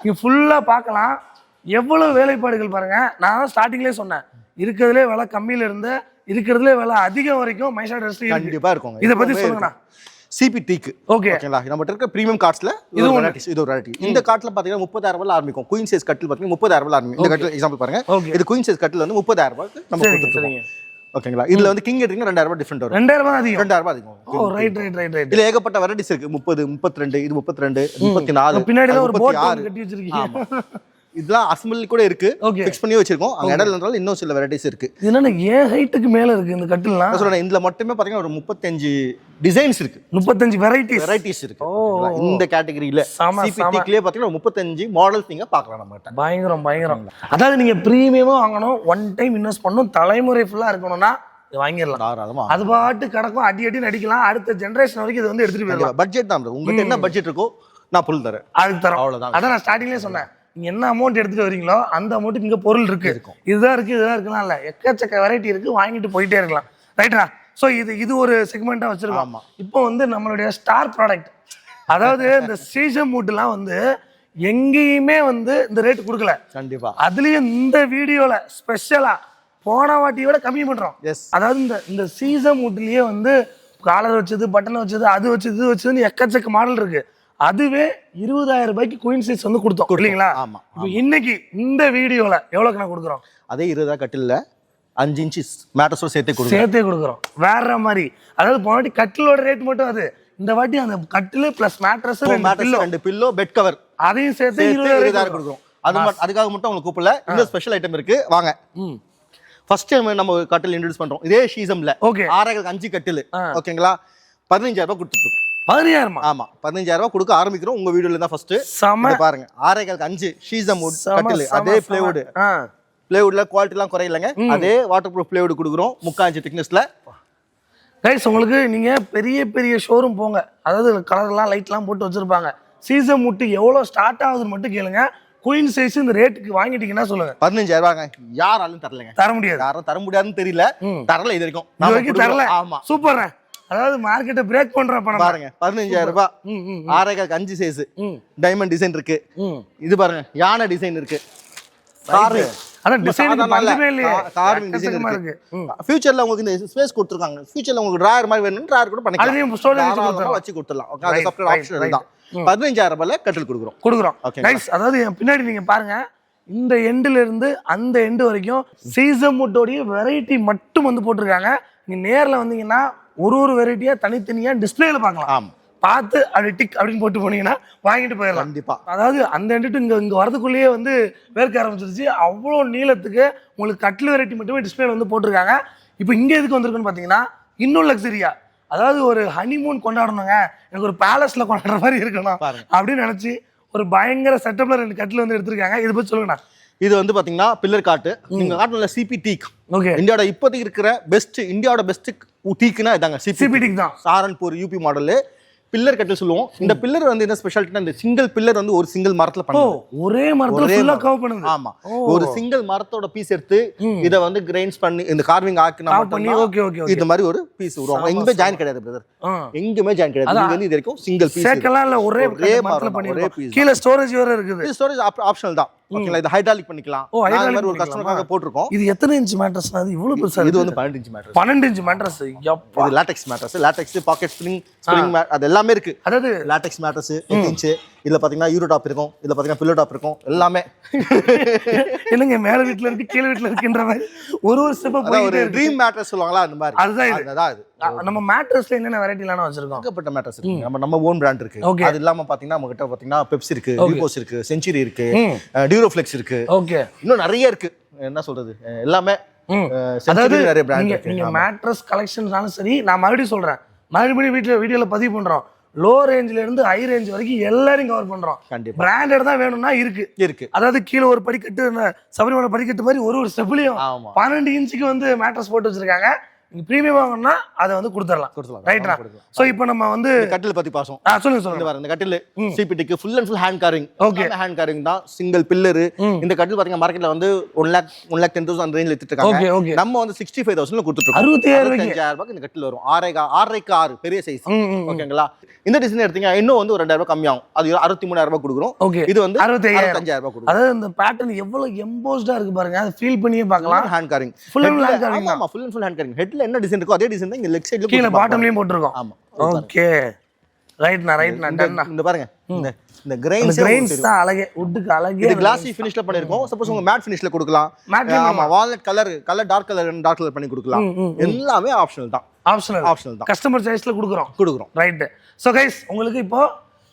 Speaker 1: நீங்க ஃபுல்லா பார்க்கலாம். எவ்வளவு வேலைப்பாடுகள் பாருங்க. நான் ஸ்டார்டிங்லேயே சொன்னேன், இருக்கிறதுலே விலை கம்மியில இருந்து இருக்கிறதுலே விலை அதிகம் வரைக்கும் மைசா ட்ரெஸ்
Speaker 2: கண்டிப்பா இருக்கும்.
Speaker 1: இதை பத்தி சொல்லுங்கண்ணா.
Speaker 2: சிபி டீக்கு ஓகேங்களா? நம்ம இருக்க பிரீமியம் கார்ட்ஸ்ல இது ஒரு வெரைட்டி. இந்த கார்ட்ல பாத்தீங்கன்னா 30,000 ரூபாயில ஆரம்பிக்கும். குயின் சைஸ் கட்டில் பாத்தீங்கன்னா 30,000 ரூபாயில ஆரம்பிக்கும். இந்த கட்டில் எக்ஸாம்பிள் பாருங்க. இது குயின் சைஸ் கட்டில் வந்து 30,000 ரூபாய்க்கு நம்ம கொடுத்துருக்கோம். ஓகேங்களா? இதுல வந்து கிங் எடுத்தீங்கன்னா 2,000 ரூபாய் டிஃபரெண்ட் வரும்.
Speaker 1: 2,000 ரூபாய் அதிகம்.
Speaker 2: 2,000 ரூபாய் அதிகம்.
Speaker 1: ஓ ரைட்.
Speaker 2: இதுல ஏகப்பட்ட வெரைட்டிஸ் இருக்கு. 30, 32, இது 32, 34.
Speaker 1: பின்னாடி ஒரு போட் கட்டி வச்சிருக்கீங்க.
Speaker 2: இதெல்லாம் அசம்பிள் கூட இருக்கு. ஃபிக்ஸ் பண்ணி வச்சிருக்கோம். அங்க இடம் இருந்தாலும் இன்னும் சில வெரைட்டிஸ் இருக்கு.
Speaker 1: இது என்ன ஏன் ஹைட்டுக்கு மேல இருக்கு இந்த கட்டில்லாம்?
Speaker 2: நான் சொல்றேன், இதுல மட்டுமே பாத்தீங்கன்னா ஒரு 35 டிசைன்ஸ் இருக்கு.
Speaker 1: 35 வெரைட்டிஸ்
Speaker 2: இருக்கு. இந்த கேட்டகரியில சிபிடிக்குலயே பாத்தீங்கன்னா 35 மாடல்ஸ் நீங்க பார்க்கலாம் நம்ம கிட்ட.
Speaker 1: பயங்கரம். அதாவது நீங்க பிரீமியமா வாங்கணும், ஒன் டைம் இன்வெஸ்ட் பண்ணணும், தலைமுறை ஃபுல்லா இருக்கணும்னா வாங்கிடலாம். அது பாட்டு கிடக்கும், அடி நடிக்கலாம். அடுத்த ஜெனரேஷன் வரைக்கும் இது வந்து எடுத்துட்டு போயிடலாம்.
Speaker 2: பட்ஜெட் தான். உங்ககிட்ட என்ன பட்ஜெட் இருக்கோ நான் பொருள் தரேன்.
Speaker 1: அதுக்கு தரோம். அவ்வளவுதான். அதான் நான் ஸ்டார்டிங்லேயே சொன்னேன், நீங்க என்ன அமௌண்ட் எடுத்துட்டு வரீங்களோ அந்த அமௌண்ட்டுக்கு இங்க பொருள் இருக்கு. இதுதான் இருக்கலாம் இல்ல, எக்கச்சக்க வெரைட்டி இருக்கு, வாங்கிட்டு போயிட்டே இருக்கலாம். ரைட்டா? ஸோ இது ஒரு செக்மெண்டா வச்சிருக்கோம். இப்போ வந்து நம்மளுடைய ஸ்டார் ப்ராடக்ட், அதாவது இந்த சீசன் மூட்லாம் வந்து எங்கேயுமே வந்து இந்த ரேட் கொடுக்கல.
Speaker 2: கண்டிப்பா.
Speaker 1: அதுலயும் இந்த வீடியோல ஸ்பெஷலா போன வாட்டியோட கம்மி பண்றோம். அதாவது இந்த சீசன் மூட்லயே வந்து காலர் வச்சது, பட்டன் வச்சது, அது வச்சது, இது வச்சதுன்னு எக்கச்சக்க மாடல் இருக்கு. அதுவே 20,000 ரூபாய்க்கு குயின் சைஸ் வந்து கொடுத்தோம் இல்லைங்களா? இப்போ இன்னைக்கு இந்த வீடியோல எவ்வளவுக்கு நான் கொடுக்குறோம்?
Speaker 2: அதே 20,000 கட்டில்ல 5 இன்ச் மேட்ரஸோட சேர்த்தே
Speaker 1: கொடுக்குறோம். வேற மாதிரி. அதாவது போன வாட்டி கட்டிலோட ரேட் மட்டும் அது, இந்த வாட்டி அந்த கட்டில் plus mattress
Speaker 2: 2 pillow bed cover
Speaker 1: அதையும் சேர்த்து
Speaker 2: 20,000 கொடுக்குறோம். அதுக்காக மட்டும் உங்களுக்கு கூப்பிடல, இன்னும் ஸ்பெஷல் ஐட்டம் இருக்கு. வாங்க. ஃபர்ஸ்ட் டைம் நம்ம கட்டில் இன்ட்ரோடியூஸ் பண்றோம். இதே ஷீசம்ல 6 கட்டில் ஓகேங்களா? 15,000 ரூபாய் கொடுத்துருக்கோம்.
Speaker 1: 15,000?
Speaker 2: ஆமா, 15,000 ரூபாய் கொடுக்க ஆரம்பிக்கிறோம். உங்க வீடியோல தான் ஃபர்ஸ்ட் பாருங்க. 6 ஷீசம் கட்டில், அதே பிளேவுட்ல குவாலிட்டி எல்லாம் குறையிலங்க. அதே வாட்டர் ப்ரூஃப் பிளேவுட் கொடுக்குறோம் 3/4 இன்ச் திக்னஸ்ல.
Speaker 1: கைஸ் உங்களுக்கு நீங்க பெரிய ஷோரூம் போங்க, அதாவது கலர்லாம் லைட்லாம் போட்டு வச்சிருப்பாங்க. சீசன் முட்டு எவ்வளவு ஸ்டார்ட் ஆகுதுன்னு மட்டும் கேளுங்க. குயின் சைஸ் இந்த ரேட்டுக்கு வாங்கிட்டீங்கன்னா சொல்லுங்க.
Speaker 2: 15,000 ரூபாங்க. யாராலும் தரலங்க.
Speaker 1: தர முடியாது.
Speaker 2: யாரும் தர முடியாதுன்னு தெரியல. தரல இது வரைக்கும்.
Speaker 1: தரல. ஆமா, சூப்பர். அதாவது மார்க்கெட்டை பிரேக் பண்ற பணம்
Speaker 2: பாருங்க. 15,000 ரூபாய். 6/5 சைஸ் டைமண்ட் டிசைன் இருக்கு. இது பாருங்க, யானை டிசைன் இருக்கு.
Speaker 1: அதான் டிசைன் பஞ்சமே இல்லையே.
Speaker 2: கார்விங் டிசைன் இருக்கு. ஃபியூச்சர்ல உங்களுக்கு இந்த ஸ்பேஸ் கொடுத்திருக்காங்க. ஃபியூச்சர்ல உங்களுக்கு டிராயர் மாதிரி வேணும்னா டிராயர் கூட பண்ணிக்கலாம்.
Speaker 1: அதையும் ஸ்டோரேஜ்
Speaker 2: வச்சு கொடுத்துடலாம். ஓகே, அது செப்பரேட் ஆப்ஷன் தான். 15,000 ரூபாயில கட்டில் கொடுக்குறோம்.
Speaker 1: நைஸ். அதாவது பின்னாடி நீங்க பாருங்க, இந்த எண்ட்ல இருந்து அந்த எண்டு வரைக்கும் சீசன் முட்டோடைய வெரைட்டி மட்டும் வந்து போட்டிருக்காங்க. நீங்க நேர்ல வந்தீங்கன்னா ஒரு வெரைட்டியா தனித்தனியா டிஸ்பிளேல பார்க்கலாம். பார்த்து அப்படி டிக் அப்படின்னு போட்டு போனீங்கன்னா வாங்கிட்டு போயிடலாம்.
Speaker 2: கண்டிப்பா.
Speaker 1: அதாவது அந்த எண்டுட்டு இங்க வரதுக்குள்ளேயே வந்து வேர்க்க ஆரம்பிச்சிருச்சு. அவ்வளோ நீளத்துக்கு உங்களுக்கு கட்டில் வெரைட்டி மட்டுமே டிஸ்பிளேல வந்து போட்டிருக்காங்க. இப்போ இங்க எதுக்கு வந்திருக்குன்னு பாத்தீங்கன்னா, இன்னும் லக்ஸரியா, அதாவது ஒரு ஹனிமூன் கொண்டாடணுங்க, எனக்கு ஒரு பேலஸ்ல கொண்டாடுற மாதிரி இருக்கணும் அப்படின்னு நினைச்சு ஒரு பயங்கர செட்டப்ல 2 கட்டில் வந்து எடுத்திருக்காங்க. இதை பத்தி சொல்லுங்கண்ணா.
Speaker 2: இது வந்து பாத்தீங்கன்னா பில்லர் காட்டு. நீங்க காட்டுல சிபி டீக்.
Speaker 1: ஓகே.
Speaker 2: இந்தியாவோட இப்போதைக்கு இருக்கிற பெஸ்ட், இந்தியாவோட பெஸ்ட் டீக்னா இதாங்க சிபி டீக் தான். Saharanpur UP model. பில்லர் கட்டில் சொல்லுவோம். இந்த பில்லர் வந்து என்ன ஸ்பெஷாலிட்டினா இந்த சிங்கிள் பில்லர் வந்து ஒரு சிங்கிள் மரத்துல பண்ணுவோம்.
Speaker 1: ஒரே மரத்துல ஃபுல்லா கவர் பண்ணுது.
Speaker 2: ஆமா, ஒரு சிங்கிள் மரத்தோட பீஸ் எடுத்து இத வந்து கிரைண்ட்ஸ் பண்ணி இந்த கார்விங் ஆக்கினா
Speaker 1: பண்ணி ஓகே
Speaker 2: இந்த மாதிரி ஒரு பீஸ் உருவாகும். எங்கேயுமே ஜாயின் கிடையாது பிரதர், எங்கேயுமே ஜாயின் கிடையாது. இது வந்து இது வரைக்கும் சிங்கிள் பீஸ்
Speaker 1: சேக்கலாம் இல்ல, ஒரே மரத்துல பண்ணிருக்கோம். கீழ ஸ்டோரேஜ் வேற இருக்குது.
Speaker 2: ஸ்டோரேஜ் ஆப்ஷனல் தான். ஓகேங்களா, இது ஹைட்ராலிக் பண்ணிக்கலாம். நான் மாதிரி ஒரு கஸ்டமருக்காக போட்டுருக்கோம்.
Speaker 1: இது எத்தனை இன்ச் மேட்ரஸ்? அது இவ்வளவு பெருசா?
Speaker 2: இது வந்து 12 இன்ச் மேட்ரஸ்.
Speaker 1: 12 inch mattress.
Speaker 2: இது latex mattress. Latex pocket spring mat அது எல்லாமே இருக்கு.
Speaker 1: அதாவது
Speaker 2: லாட்டெக்ஸ் மேட்ரஸ் 8 இன்ச். இதுல பாத்தீங்கன்னா யூரோ டாப் இருக்கும், இதுல பாத்தீங்கன்னா பில்லோ டாப் இருக்கும், எல்லாமே.
Speaker 1: என்னங்க மேல வீட்ல இருக்கு கீழ வீட்ல இருக்குன்ற மாதிரி ஒரு ஸ்டெப் போயிட்டே இருக்கு.
Speaker 2: ட்ரீம் மேட்ரஸ் சொல்வாங்களா அந்த மாதிரி. அதுதான் இது.
Speaker 1: நம்ம மேட்ரஸ்ல என்னென்ன வெரைட்டிலாம் வச்சிருக்கோம்?
Speaker 2: ஏகப்பட்ட மேட்ரஸ் இருக்கு. நம்ம ஓன் பிராண்ட் இருக்கு. அது இல்லாம பாத்தீங்கன்னா நம்ம கிட்ட பாத்தீங்கன்னா பெப்சி இருக்கு, டியூபோஸ் இருக்கு, செஞ்சுரி இருக்கு, டியூரோஃப்ளெக்ஸ் இருக்கு.
Speaker 1: ஓகே,
Speaker 2: இன்னும் நிறைய இருக்கு. என்ன சொல்றது, எல்லாமே.
Speaker 1: அதாவது நிறைய பிராண்ட் இருக்கு. நீங்க மேட்ரஸ் கலெக்ஷன்ஸ்னாலும் சரி, நான் மறுபடியும் சொல்றேன், மறுபடியும் வீடியோல பதிவு பண்றோம். லோ ரேஞ்ச்ல இருந்து ஹை ரேஞ்ச் வரைக்கும் எல்லாரையும் கவர் பண்றோம்.
Speaker 2: கண்டிப்பா
Speaker 1: பிராண்டட் தான் வேணும்னா இருக்கு. அதாவது கீழ ஒரு படிக்கட்டு, சபரிமலை படிக்கட்டு மாதிரி ஒரு ஸ்டெப்லயும் 12 இன்ச்சுக்கு வந்து மேட்ரஸ் போட்டு வச்சிருக்காங்க. நீங்க பிரீமியம் வாங்கணும்னா அதை வந்து கொடுத்துடலாம். ரைட்டா? சோ இப்போ நம்ம வந்து
Speaker 2: கட்டில் பத்தி பாசோம்.
Speaker 1: சொல்லுங்க.
Speaker 2: இந்த கட்டில் சிபிடிக்கு full and full hand carving. Okay, hand carving தான், சிங்கிள் பில்லர். இந்த கட்டில் பாத்தீங்கன்னா மார்க்கெட்ல வந்து 1,10,000 அந்த ரேஞ்ச்ல வித்துட்டு இருக்காங்க. நம்ம வந்து 65,000ல கொடுத்துட்டு இருக்கோம். 65,000 ரூபாய்க்கு இந்த கட்டில் வரும். 6.5 பெரிய சைஸ். ஓகேங்களா? இந்த டிசைன் எடுத்தீங்க இன்னும் வந்து ஒரு 2,000 ரூபாய் கம்மியாகும். அது 63,000 ரூபாய் கொடுக்குறோம். இது வந்து 65,000 ரூபாய் கொடுக்குறோம்.
Speaker 1: அதாவது இந்த பேட்டர்ன் எவ்வளவு எம்போஸ்டா இருக்கு பாருங்க, அதை ஃபீல் பண்ணியே பார்க்கலாம்.
Speaker 2: Hand carving
Speaker 1: full and hand carving.
Speaker 2: ஆமா, full and full hand carving. ஹெட்ல என்ன டிசைன் இருக்கோ அதே டிசைன் தான் இங்க லெஃப்ட் சைடுல
Speaker 1: கீழ பாட்டம்லயும் போட்டுருக்கோம்.
Speaker 2: ஆமா,
Speaker 1: ஓகே, ரைட்னா.
Speaker 2: இந்த பாருங்க, இந்த கிரெயின்ஸ்
Speaker 1: தான் அழகே, வுட்க்கு அழகே.
Speaker 2: இது கிளாசி ஃபினிஷ்ல பண்ணிருக்கோம். சப்போஸ் உங்க மேட் ஃபினிஷ்ல கொடுக்கலாம். ஆமா, வால்நட் கலர் டார்க் கலர் பண்ணி கொடுக்கலாம். எல்லாமே ஆப்ஷனல் தான். ஆப்ஷனல் தான்.
Speaker 1: கஸ்டமர் சாய்ஸ்ல கொடுக்குறோம். ரைட். சோ கைஸ், உங்களுக்கு இப்போ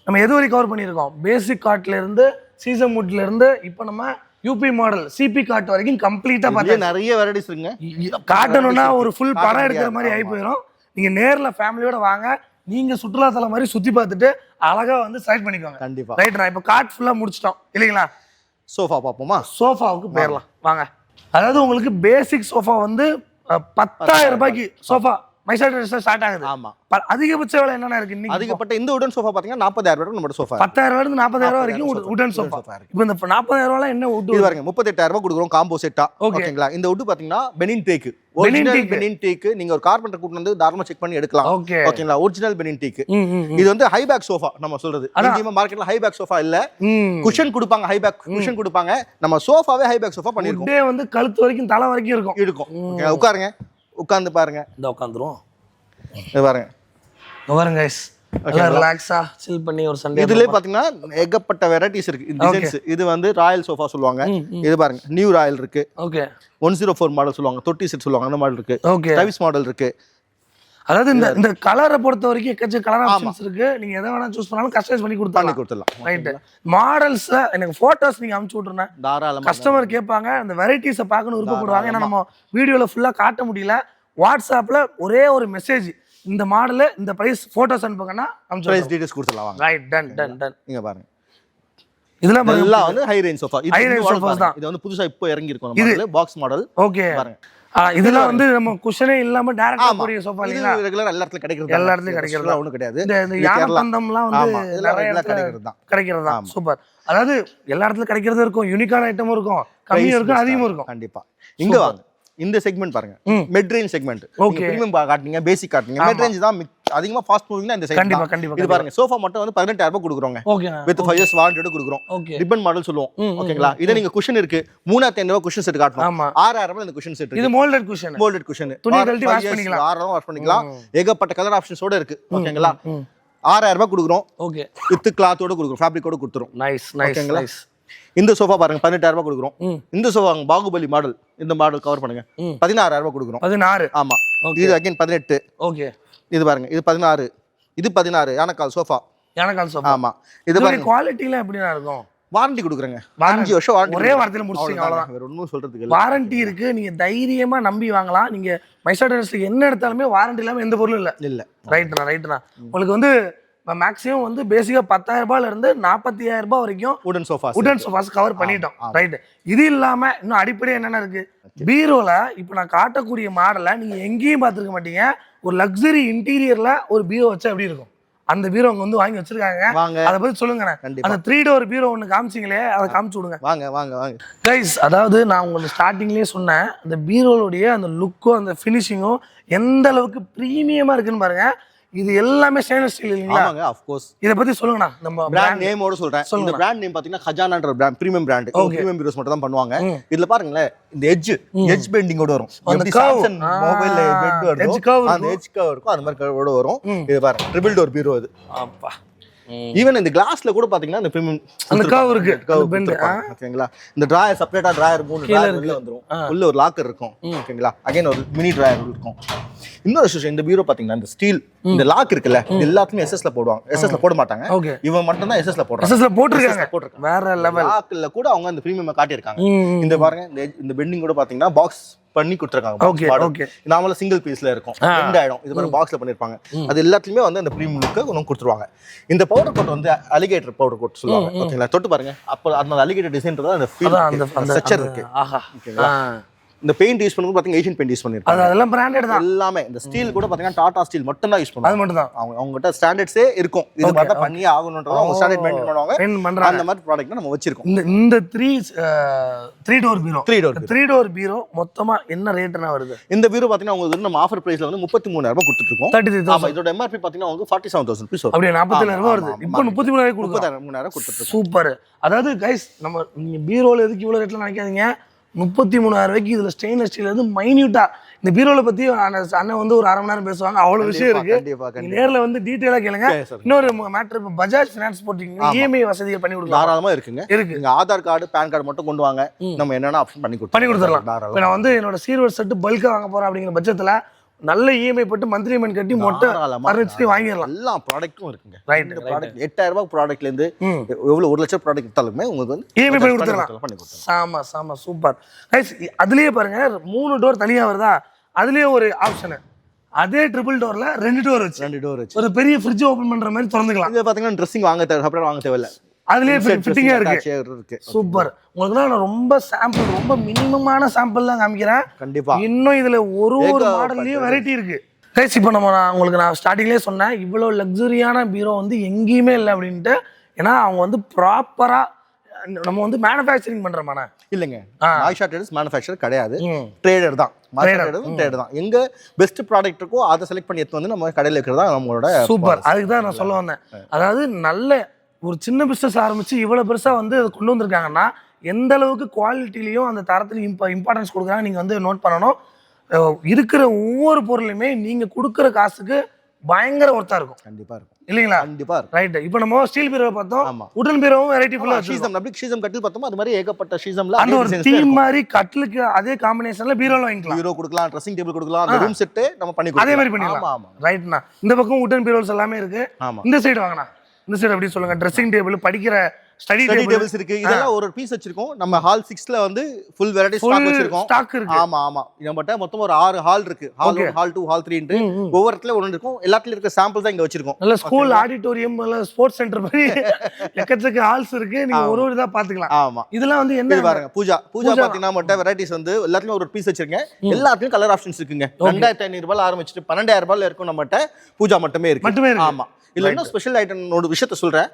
Speaker 1: நம்ம எது வரை கவர் பண்ணிருக்கோம்? பேசிக் காட்ல இருந்து சீசன் வுட்ல இருந்து இப்போ நம்ம யூபி மாடல் சிபி காட் வரைக்கும் கம்ப்ளீட்டா பார்த்தா
Speaker 2: நிறைய வெரைட்டிஸ் இருக்குங்க.
Speaker 1: காட்டணும்னா ஒரு ஃபுல் படம் எடுக்கிற மாதிரி ஆகி போயிடும். நீங்க நேர்ல ஃபேமிலியோட வாங்க, நீங்க சுற்றுலாத்தலம் மாதிரி சுத்தி பார்த்துட்டு அழகா வந்து செலக்ட் பண்ணிக்கோங்க.
Speaker 2: கண்டிப்பா.
Speaker 1: ரைட். நான் இப்போ காட் ஃபுல்லா முடிச்சிட்டோம் இல்லைங்களா?
Speaker 2: சோஃபா பாப்போமா?
Speaker 1: சோஃபாவுக்கு போயிடலாம் வாங்க. அதாவது உங்களுக்கு பேசிக் சோஃபா வந்து 10,000 ரூபாய்க்கு சோஃபா மைசாட் ஸ்டார்ட் ஆகுது.
Speaker 2: ஆமா.
Speaker 1: அதிகபட்ச விலை என்னன்னா இருக்கு இன்னைக்கு?
Speaker 2: அதிகப்பட்ட இந்த உடன் சோஃபா பாத்தீங்கன்னா 40,000 ரூபாய் நம்ம சோஃபா.
Speaker 1: 10,000 ரூபாயில இருந்து 40,000 வரைக்கும் உடன் சோஃபா இருக்கு. இப்போ இந்த 40,000 ரூபாயில என்ன வுட்?
Speaker 2: இது பாருங்க 38,000 ரூபாய் கொடுக்குறோம் காம்போ செட்டா. ஓகேங்களா? இந்த வுட் பாத்தீங்கன்னா Benin teak. Original Benin teak. நீங்க ஒரு கார்பெண்டர் கூட்டி வந்து தாராளமா செக் பண்ணி எடுக்கலாம். ஓகேங்களா? Original Benin teak. இது வந்து ஹை பேக் சோஃபா நம்ம சொல்றது. இந்தியா மார்க்கெட்ல ஹை பேக் சோஃபா இல்ல, குஷன் கொடுப்பாங்க. ஹை பேக் குஷன் கொடுப்பாங்க. நம்ம சோஃபாவே ஹை பேக் சோஃபா பண்ணிருக்கோம்.
Speaker 1: இதே வந்து கழுத்து வரைக்கும் தலை வரைக்கும் இருக்கும்.
Speaker 2: ஓகே, உட்காருங்க. உட்கார்ந்து பாருங்க.
Speaker 1: இந்த உட்கார்ந்துறோம்.
Speaker 2: இது பாருங்க.
Speaker 1: பாருங்க गाइस, நல்லா ரிலாக்ஸா சில் பண்ணி ஒரு சண்டே.
Speaker 2: இதுல பாத்தீங்கன்னா ஏகப்பட்ட வெரைட்டிஸ் இருக்கு. டிசைன்ஸ் இது வந்து ராயல் சோஃபா சொல்லுவாங்க. இது பாருங்க, நியூ ராயல் இருக்கு. ஓகே, 104 மாடல் சொல்லுவாங்க, 30 செட் சொல்லுவாங்க, அந்த மாடல் இருக்கு. ஓகே, டைப்ஸ் மாடல் இருக்கு.
Speaker 1: அதாவது இந்த கலரை பொறுத்த வரைக்கும் எக்கச்சக்க கலர் ஆப்ஷன்ஸ் இருக்கு. நீங்க எதை வேணா சூஸ் பண்ணாலும் கஸ்டமைஸ் பண்ணி கொடுத்துடலாம். ரைட். மாடல்ஸ் எனக்கு போட்டோஸ் நீங்க அனுப்பிச்சு விட்டுருங்க. தாராளமா கஸ்டமர் கேட்பாங்க, அந்த வெரைட்டிஸை பார்க்கணும் விருப்பப்படுவாங்க. ஏன்னா நம்ம வீடியோல ஃபுல்லா காட்ட முடியல. வாட்ஸ்அப்ல ஒரே ஒரு மெசேஜ், இந்த மாடல் இந்த பிரைஸ் போட்டோஸ் அனுப்புங்கன்னா
Speaker 2: பிரைஸ் டீடைல்ஸ் கொடுத்துடலாம்.
Speaker 1: Right, done.
Speaker 2: நீங்க பாருங்க,
Speaker 1: இதெல்லாம்
Speaker 2: எல்லாம் வந்து high range sofa.
Speaker 1: High range sofas தான்.
Speaker 2: இது வந்து புதுசா இப்போ இறங்கி இருக்கும் மாடல், பாக்ஸ் மாடல்.
Speaker 1: ஓகே, பாருங்க. இதெல்லாம் வந்து நம்ம குஷனே இல்லாம டைரக்டா போற சோஃபா இல்லையா?
Speaker 2: ரெகுலரா எல்லா இடத்துலயும் கிடைக்கிறது.
Speaker 1: எல்லா இடத்துலயும் கிடைக்கிறது ஒண்ணும் கிடையாது. இந்த யானந்தம்லாம் வந்து நிறைய கிடைக்கிறது தான். சூப்பர். அதாவது எல்லா இடத்துலயும் கிடைக்கிறது இருக்கும், யூனிக்கான ஐட்டமும் இருக்கும், கம்மியும் இருக்கும், அதிகமும் இருக்கும்.
Speaker 2: கண்டிப்பா. இங்க வாங்க, இந்த செக்மெண்ட் பாருங்க, மிட் ரேஞ்ச் செக்மெண்ட். நீங்க பிரீமியம் காட்டுனீங்க, பேசிக் காட்டுனீங்க, மிட் ரேஞ்ச் தான் அதிகமா ஃபாஸ்ட் மூவிங்னா இந்த சைடு. கண்டிப்பா. இது பாருங்க, சோஃபா மட்டும் வந்து 18,000 ரூபாய் கொடுக்குறோங்க. ஓகே, வித் 5 இயர்ஸ் வாரண்டி கொடுக்குறோம். ரிப்பன் மாடல் சொல்லுவோம். ஓகேங்களா? இத நீங்க குஷன் இருக்கு, 3,500 ரூபாய் குஷன் செட் காட்டுறோம். 6,000 ரூபாய் இந்த குஷன் செட் இருக்கு.
Speaker 1: இது மோல்டட் குஷன். துணி கழட்டி வாஷ் பண்ணிக்கலாம். 6,000
Speaker 2: வாஷ் பண்ணிக்கலாம். ஏகப்பட்ட கலர் ஆப்ஷன்ஸோட இருக்கு. ஓகேங்களா? 6,000 ரூபாய் கொடுக்குறோம். ஓகே, வித் கிளாத்தோட கொடுக்குறோம், ஃபேப்ரிக்கோட கொடுத்துறோம். நைஸ். இந்த சோஃபா பாருங்க 18,000 ரூபாய் கொடுக்குறோம். இந்த சோஃபா பாகுபலி மாடல், இந்த மாடல் கவர் பண்ணுங்க, 16,000 ரூபாய் கொடுக்குறோம். 16. ஆமா. இது அகைன் 18. ஓகே, இது பாருங்க, இது 16, இது 16. யானக்கால் சோஃபா. ஆமா. இது பாருங்க, குவாலிட்டில எப்படினா இருக்கும்? வாரண்டி கொடுக்குறேங்க. 5 வருஷம் வாரண்டி. ஒரே வாரத்துல முடிச்சிட்டீங்க, அவ்வளவுதான். வேற ஒண்ணும் சொல்றதுக்கு இல்ல. வாரண்டி இருக்கு, நீங்க தைரியமா நம்பி வாங்கலாம். நீங்க மைசாடர்ஸ்ல என்ன எடுத்தாலுமே வாரண்டி இல்லாம எந்த பொருளும் இல்ல. ரைட்னா. உங்களுக்கு வந்து மேக்ஸிமம் வந்து பேசிக்கா 10,000 ரூபாயில இருந்து 45,000 ரூபாய் வரைக்கும் உடன் சோஃபாஸ் கவர் பண்ணிட்டோம். ரைட். இது இல்லாம இன்னும் அடிப்படை என்னென்ன இருக்கு? பீரோல இப்ப நான் காட்டக்கூடிய மாடலை நீங்க எங்கேயும் பார்த்துருக்க மாட்டீங்க. ஒரு லக்ஸரி இன்டீரியர்ல ஒரு பீரோ வச்சா எப்படி இருக்கும்
Speaker 1: அந்த பீரோ அவங்க வந்து வாங்கி வச்சிருக்காங்க.
Speaker 2: வாங்க
Speaker 1: அதை பத்தி சொல்லுங்கண்ணே. அந்த 3 டோர் பீரோ ஒன்று காமிச்சிங்களே, அதை காமிச்சு விடுங்க.
Speaker 2: வாங்க வாங்க வாங்க
Speaker 1: கைஸ், அதாவது நான் உங்களுக்கு ஸ்டார்டிங்லேயே சொன்னேன், அந்த பீரோலுடைய அந்த லுக்கும் அந்த ஃபினிஷிங்கும் எந்த அளவுக்கு ப்ரீமியமாக இருக்குன்னு பாருங்க. இது எல்லாமே ஸ்டெயின்லெஸ் ஸ்டீல் இல்லைங்களா?
Speaker 2: ஆமாங்க, ஆஃப் கோர்ஸ்.
Speaker 1: இத பத்தி சொல்லுங்கண்ணா. நம்ம
Speaker 2: பிராண்ட் நேமோட சொல்றேன். இந்த பிராண்ட் நேம் பாத்தீங்கன்னா கஜானான்ற brand, premium brand. Premium bureaus மட்டும் தான் பண்ணுவாங்க. இதுல பாருங்களேன், இந்த எட்ஜ் பெண்டிங்கோட வரும். எப்படி சாம்சங் மொபைல்ல பெட் வருதோ அந்த எட்ஜ் கர்வ் இருக்கும், அந்த மாதிரி கர்வோட வரும். இது பாருங்க, ட்ரிபிள் டோர் பீரோ இது. அப்பா, ஈவன் இந்த கிளாஸ்ல கூட பாத்தீங்கன்னா இந்த பிரீமியம்
Speaker 1: அந்த கர்வ் இருக்கு, பெண்ட்.
Speaker 2: ஓகேங்களா? இந்த டிராயர் செப்பரேட்டா டிராயர் 3 டிராயர் உள்ள வந்துரும். உள்ள ஒரு லாக்கர் இருக்கும். ஓகேங்களா? அகைன் ஒரு மினி டிராயர் இருக்கும். இன்னொரு விஷயம், இந்த பீரோ பாத்தீங்கன்னா இந்த ஸ்டீல் இந்த லாக் இருக்குல்ல, இது எல்லாத்துமே எஸ்எஸ்ல போடுவாங்க. எஸ்எஸ்ல போட மாட்டாங்க. இவன் மட்டும் தான் எஸ்எஸ்ல போடுறாங்க.
Speaker 1: எஸ்எஸ்ல போட்டுருக்காங்க. வேற லெவல்.
Speaker 2: லாக்ல கூட அவங்க அந்த பிரீமியம் காட்டி இருக்காங்க. இந்த பாருங்க, இந்த பெண்டிங் கூட பாத்தீங்கன்னா பாக்ஸ் பண்ணி கொடுத்துருக்காங்க. நாமள சிங்கிள் பீஸ்ல இருக்கும், ரெண்டு ஆயிடும். இது மாதிரி பாக்ஸ்ல பண்ணிருப்பாங்க. அது எல்லாத்துலயுமே வந்து அந்த பிரீமியம் லுக்கு ஒன்று கொடுத்துருவாங்க. இந்த பவுடர் கோட் வந்து அலிகேட்டர் பவுடர் கோட் சொல்லுவாங்க. ஓகேங்களா? தொட்டு பாருங்க, அப்போ அந்த அலிகேட்டர் டிசைன்றது அந்த ஃபீல், அந்த ஸ்ட்ரக்சர் இருக்கு. ஓகேங்களா? இந்த பெயிண்ட் யூஸ் பண்ணும்போது பாத்தீங்கன்னா ஏஷியன் பெயிண்ட் யூஸ் பண்ணிருக்காங்க.
Speaker 1: அதெல்லாம் பிராண்டட் தான் எல்லாமே.
Speaker 2: இந்த ஸ்டீல் கூட பாத்தீங்கன்னா டாடா ஸ்டீல் மட்டும் தான் யூஸ் பண்ணுவாங்க.
Speaker 1: அது மட்டும் தான்
Speaker 2: அவங்க கிட்ட ஸ்டாண்டர்ட்ஸே இருக்கும். இது பார்த்தா பண்ணியே ஆகணும்ன்றது அவங்க ஸ்டாண்டர்ட் மெயின்டெய்ன் பண்ணுவாங்க. அந்த மாதிரி ப்ராடக்ட் நம்ம வச்சிருக்கோம்.
Speaker 1: இந்த 3 டோர் பீரோ 3 டோர் பீரோ மொத்தமா என்ன ரேட்னா வருது?
Speaker 2: இந்த பீரோ பாத்தீங்கன்னா உங்களுக்கு நம்ம ஆஃபர் பிரைஸ்ல வந்து 33000 கொடுத்துட்டு இருக்கோம்.
Speaker 1: 33,000.
Speaker 2: இதோட எம்ஆர்பி பாத்தீங்கன்னா உங்களுக்கு 47000 rupees வரும்.
Speaker 1: அப்படியே 47000 வருது. இப்போ 33000
Speaker 2: கொடுத்துட்டு
Speaker 1: சூப்பர். அதாவது கைஸ், நம்ம நீங்க பீரோல எதுக்கு இவ்வளவு ரேட்ல நினைக்காதீங்க. 33,000 ரூபாய்க்கு இதுல ஸ்டெயின்லெஸ் ஸ்டீல் வந்து மைன்யூட்டா. இந்த பீரோல பத்தி அண்ணன் வந்து ஒரு 1/2 மணி நேரம் பேசுவாங்க. அவ்வளவு விஷயம் இருக்கு. நேர்ல வந்து டீடைலா கேளுங்க. இன்னொரு மேட்டர், இப்போ பஜாஜ் ஃபினான்ஸ் போட்டீங்கன்னா இஎம்ஐ வசதிகள் பண்ணி கொடுக்கலாம்.
Speaker 2: தாராளமா இருக்குங்க. நீங்க ஆதார் கார்டு பேன் கார்டு மட்டும் கொண்டு வாங்க, நம்ம என்னென்ன ஆப்ஷன் பண்ணி கொடுத்துடலாம்.
Speaker 1: இப்போ நான் வந்து என்னோட சீர்வர் செட் பல்கா வாங்க போறேன் அப்படிங்கிற பட்சத்துல நல்ல இஎம்ஐ போட்டு மந்த்லி பேமெண்ட் கட்டி மொட்டை பர்னிச்சர் வாங்கிடலாம்.
Speaker 2: எல்லா ப்ராடக்ட்டும் இருக்குங்க.
Speaker 1: ரைட்.
Speaker 2: ப்ராடக்ட் 8000 ரூபாய் ப்ராடக்ட்ல இருந்து எவ்வளவு 1 லட்சம் ப்ராடக்ட் எடுத்தாலுமே உங்களுக்கு வந்து
Speaker 1: இஎம்ஐ பண்ணி கொடுத்துடலாம். சாமா சூப்பர். கைஸ், அதுலயே பாருங்க 3 டோர் தனியா வருதா, அதுலயே ஒரு ஆப்ஷன். அதே ட்ரிபிள் டோர்ல 2 டோர் வச்சு ஒரு பெரிய ஃப்ரிட்ஜ் ஓபன் பண்ற மாதிரி திறந்துக்கலாம்.
Speaker 2: இது பாத்தீங்கன்னா ட்ரெஸ்ஸிங் வாங்க தேவையில்ல.
Speaker 1: அதுலயே ஃபிட்டிங்கா இருக்கு. சூப்பர். உங்களுக்கு நான் ரொம்ப சாம்பிள், ரொம்ப மினிமமான சாம்பிள் தான் காமிக்கிறேன்.
Speaker 2: கண்டிப்பா.
Speaker 1: இன்னும் இதுல ஒரு மாடல்லயும் வெரைட்டி இருக்கு. கைஸ், இப்போ உங்களுக்கு நான் ஸ்டார்டிங்லேயே சொன்னேன், இவ்வளோ லக்ஸரியான பீரோ வந்து எங்கேயுமே இல்லை அப்படின்ட்டு. ஏன்னா அவங்க வந்து ப்ராப்பரா நம்ம வந்து மேனுஃபேக்சரிங் பண்றோமாண்ணா
Speaker 2: இல்லைங்க. ஆயிஷா ட்ரேடர்ஸ் மேனுஃபேக்சர் கிடையாது, ட்ரேடர் தான். ட்ரேடர் தான். எங்க பெஸ்ட் ப்ராடக்ட் இருக்கோ அதை செலக்ட் பண்ணி எடுத்து வந்து நம்ம கடையில் இருக்கிறதா நம்மளோட
Speaker 1: சூப்பர். அதுக்கு தான் நான் சொல்ல வந்தேன். அதாவது நல்ல ஒரு சின்ன பிஸ்னஸ் ஆரம்பிச்சு இவ்வளோ பெருசாக வந்து அதை கொண்டு வந்திருக்காங்கன்னா எந்த அளவுக்கு குவாலிட்டிலையும் அந்த தரத்துலையும் இம்பார்ட்டன்ஸ் கொடுக்குறாங்க நீங்கள் வந்து நோட் பண்ணணும். இருக்கிற ஒவ்வொரு பொருளையுமே நீங்கள் கொடுக்குற காசுக்கு பயங்கர ஒர்த்தா இருக்கும்.
Speaker 2: கண்டிப்பா இருக்கும்
Speaker 1: இல்லீங்களா?
Speaker 2: கண்டிப்பா இருக்கும்.
Speaker 1: ரைட். இப்போ நம்ம ஸ்டீல் பீரோ பார்த்தோம், உடன் பீரோவும் வெரைட்டி ஃபுல்லா
Speaker 2: ஷீசம், அப்படி ஷீசம் கட்டில் பார்த்தோம். அது மாதிரி ஏகப்பட்ட ஷீசம்ல
Speaker 1: அந்த ஒரு தீம் மாதிரி கட்டிலுக்கு அதே காம்பினேஷன்ல பீரோல வாங்கிக்கலாம்.
Speaker 2: பீரோ கொடுக்கலாம், ட்ரெஸ்ஸிங் டேபிள் கொடுக்கலாம், அந்த ரூம் செட் நம்ம பண்ணி கொடுக்கலாம்.
Speaker 1: அதே மாதிரி பண்ணிடலாம். ஆமா ரைட்னா. இந்த பக்கம் உடன் பீரோஸ் எல்லாமே இருக்கு. இந்த சைடு வாங்கனா, இந்த சைடு அப்படி சொல்லுங்க. ட்ரெஸ்ஸிங் டேபிள், படிக்கிற ஸ்டடி டேபிள்ஸ்
Speaker 2: இருக்கு. இதெல்லாம் ஒரு பீஸ் வச்சிருக்கோம். நம்ம ஹால் 6ல வந்து ஃபுல் வெரைட்டி ஸ்டாக் வச்சிருக்கோம்.
Speaker 1: ஸ்டாக் இருக்கு.
Speaker 2: ஆமா நம்மட்ட மொத்தம் ஒரு 6 ஹால் இருக்கு. ஹால் 1, ஹால் 2, ஹால் 3 ன்னு ஒவ்வொரு இடத்துல ஒன்னு இருக்கும். எல்லாத்துலயும் இருக்க சாம்பிள்ஸ் தான் இங்க வச்சிருக்கோம்.
Speaker 1: நல்ல ஸ்கூல் ஆடிட்டோரியம், நல்ல ஸ்போர்ட்ஸ் சென்டர் மாதிரி எக்கச்சக்க ஹால்ஸ் இருக்கு. நீங்க ஒரு இதா பாத்துக்கலாம்.
Speaker 2: ஆமா.
Speaker 1: இதெல்லாம் வந்து என்ன
Speaker 2: பாருங்க, பூஜா பாத்தீங்கன்னா மொத்த வெரைட்டிஸ் வந்து எல்லாத்துலயும் ஒரு பீஸ் வச்சிருக்கேன். எல்லாத்துலயும் கலர் ஆப்ஷன்ஸ் இருக்குங்க. 2500 ரூபாயில ஆரம்பிச்சிட்டு 12000 ரூபாயில இருக்கும் நம்மட்ட. பூஜா மட்டுமே இருக்கு. ஆமா. இல்ல இன்னும் ஸ்பெஷல் ஐட்டம் ஒரு விஷயத்த சொல்றேன்.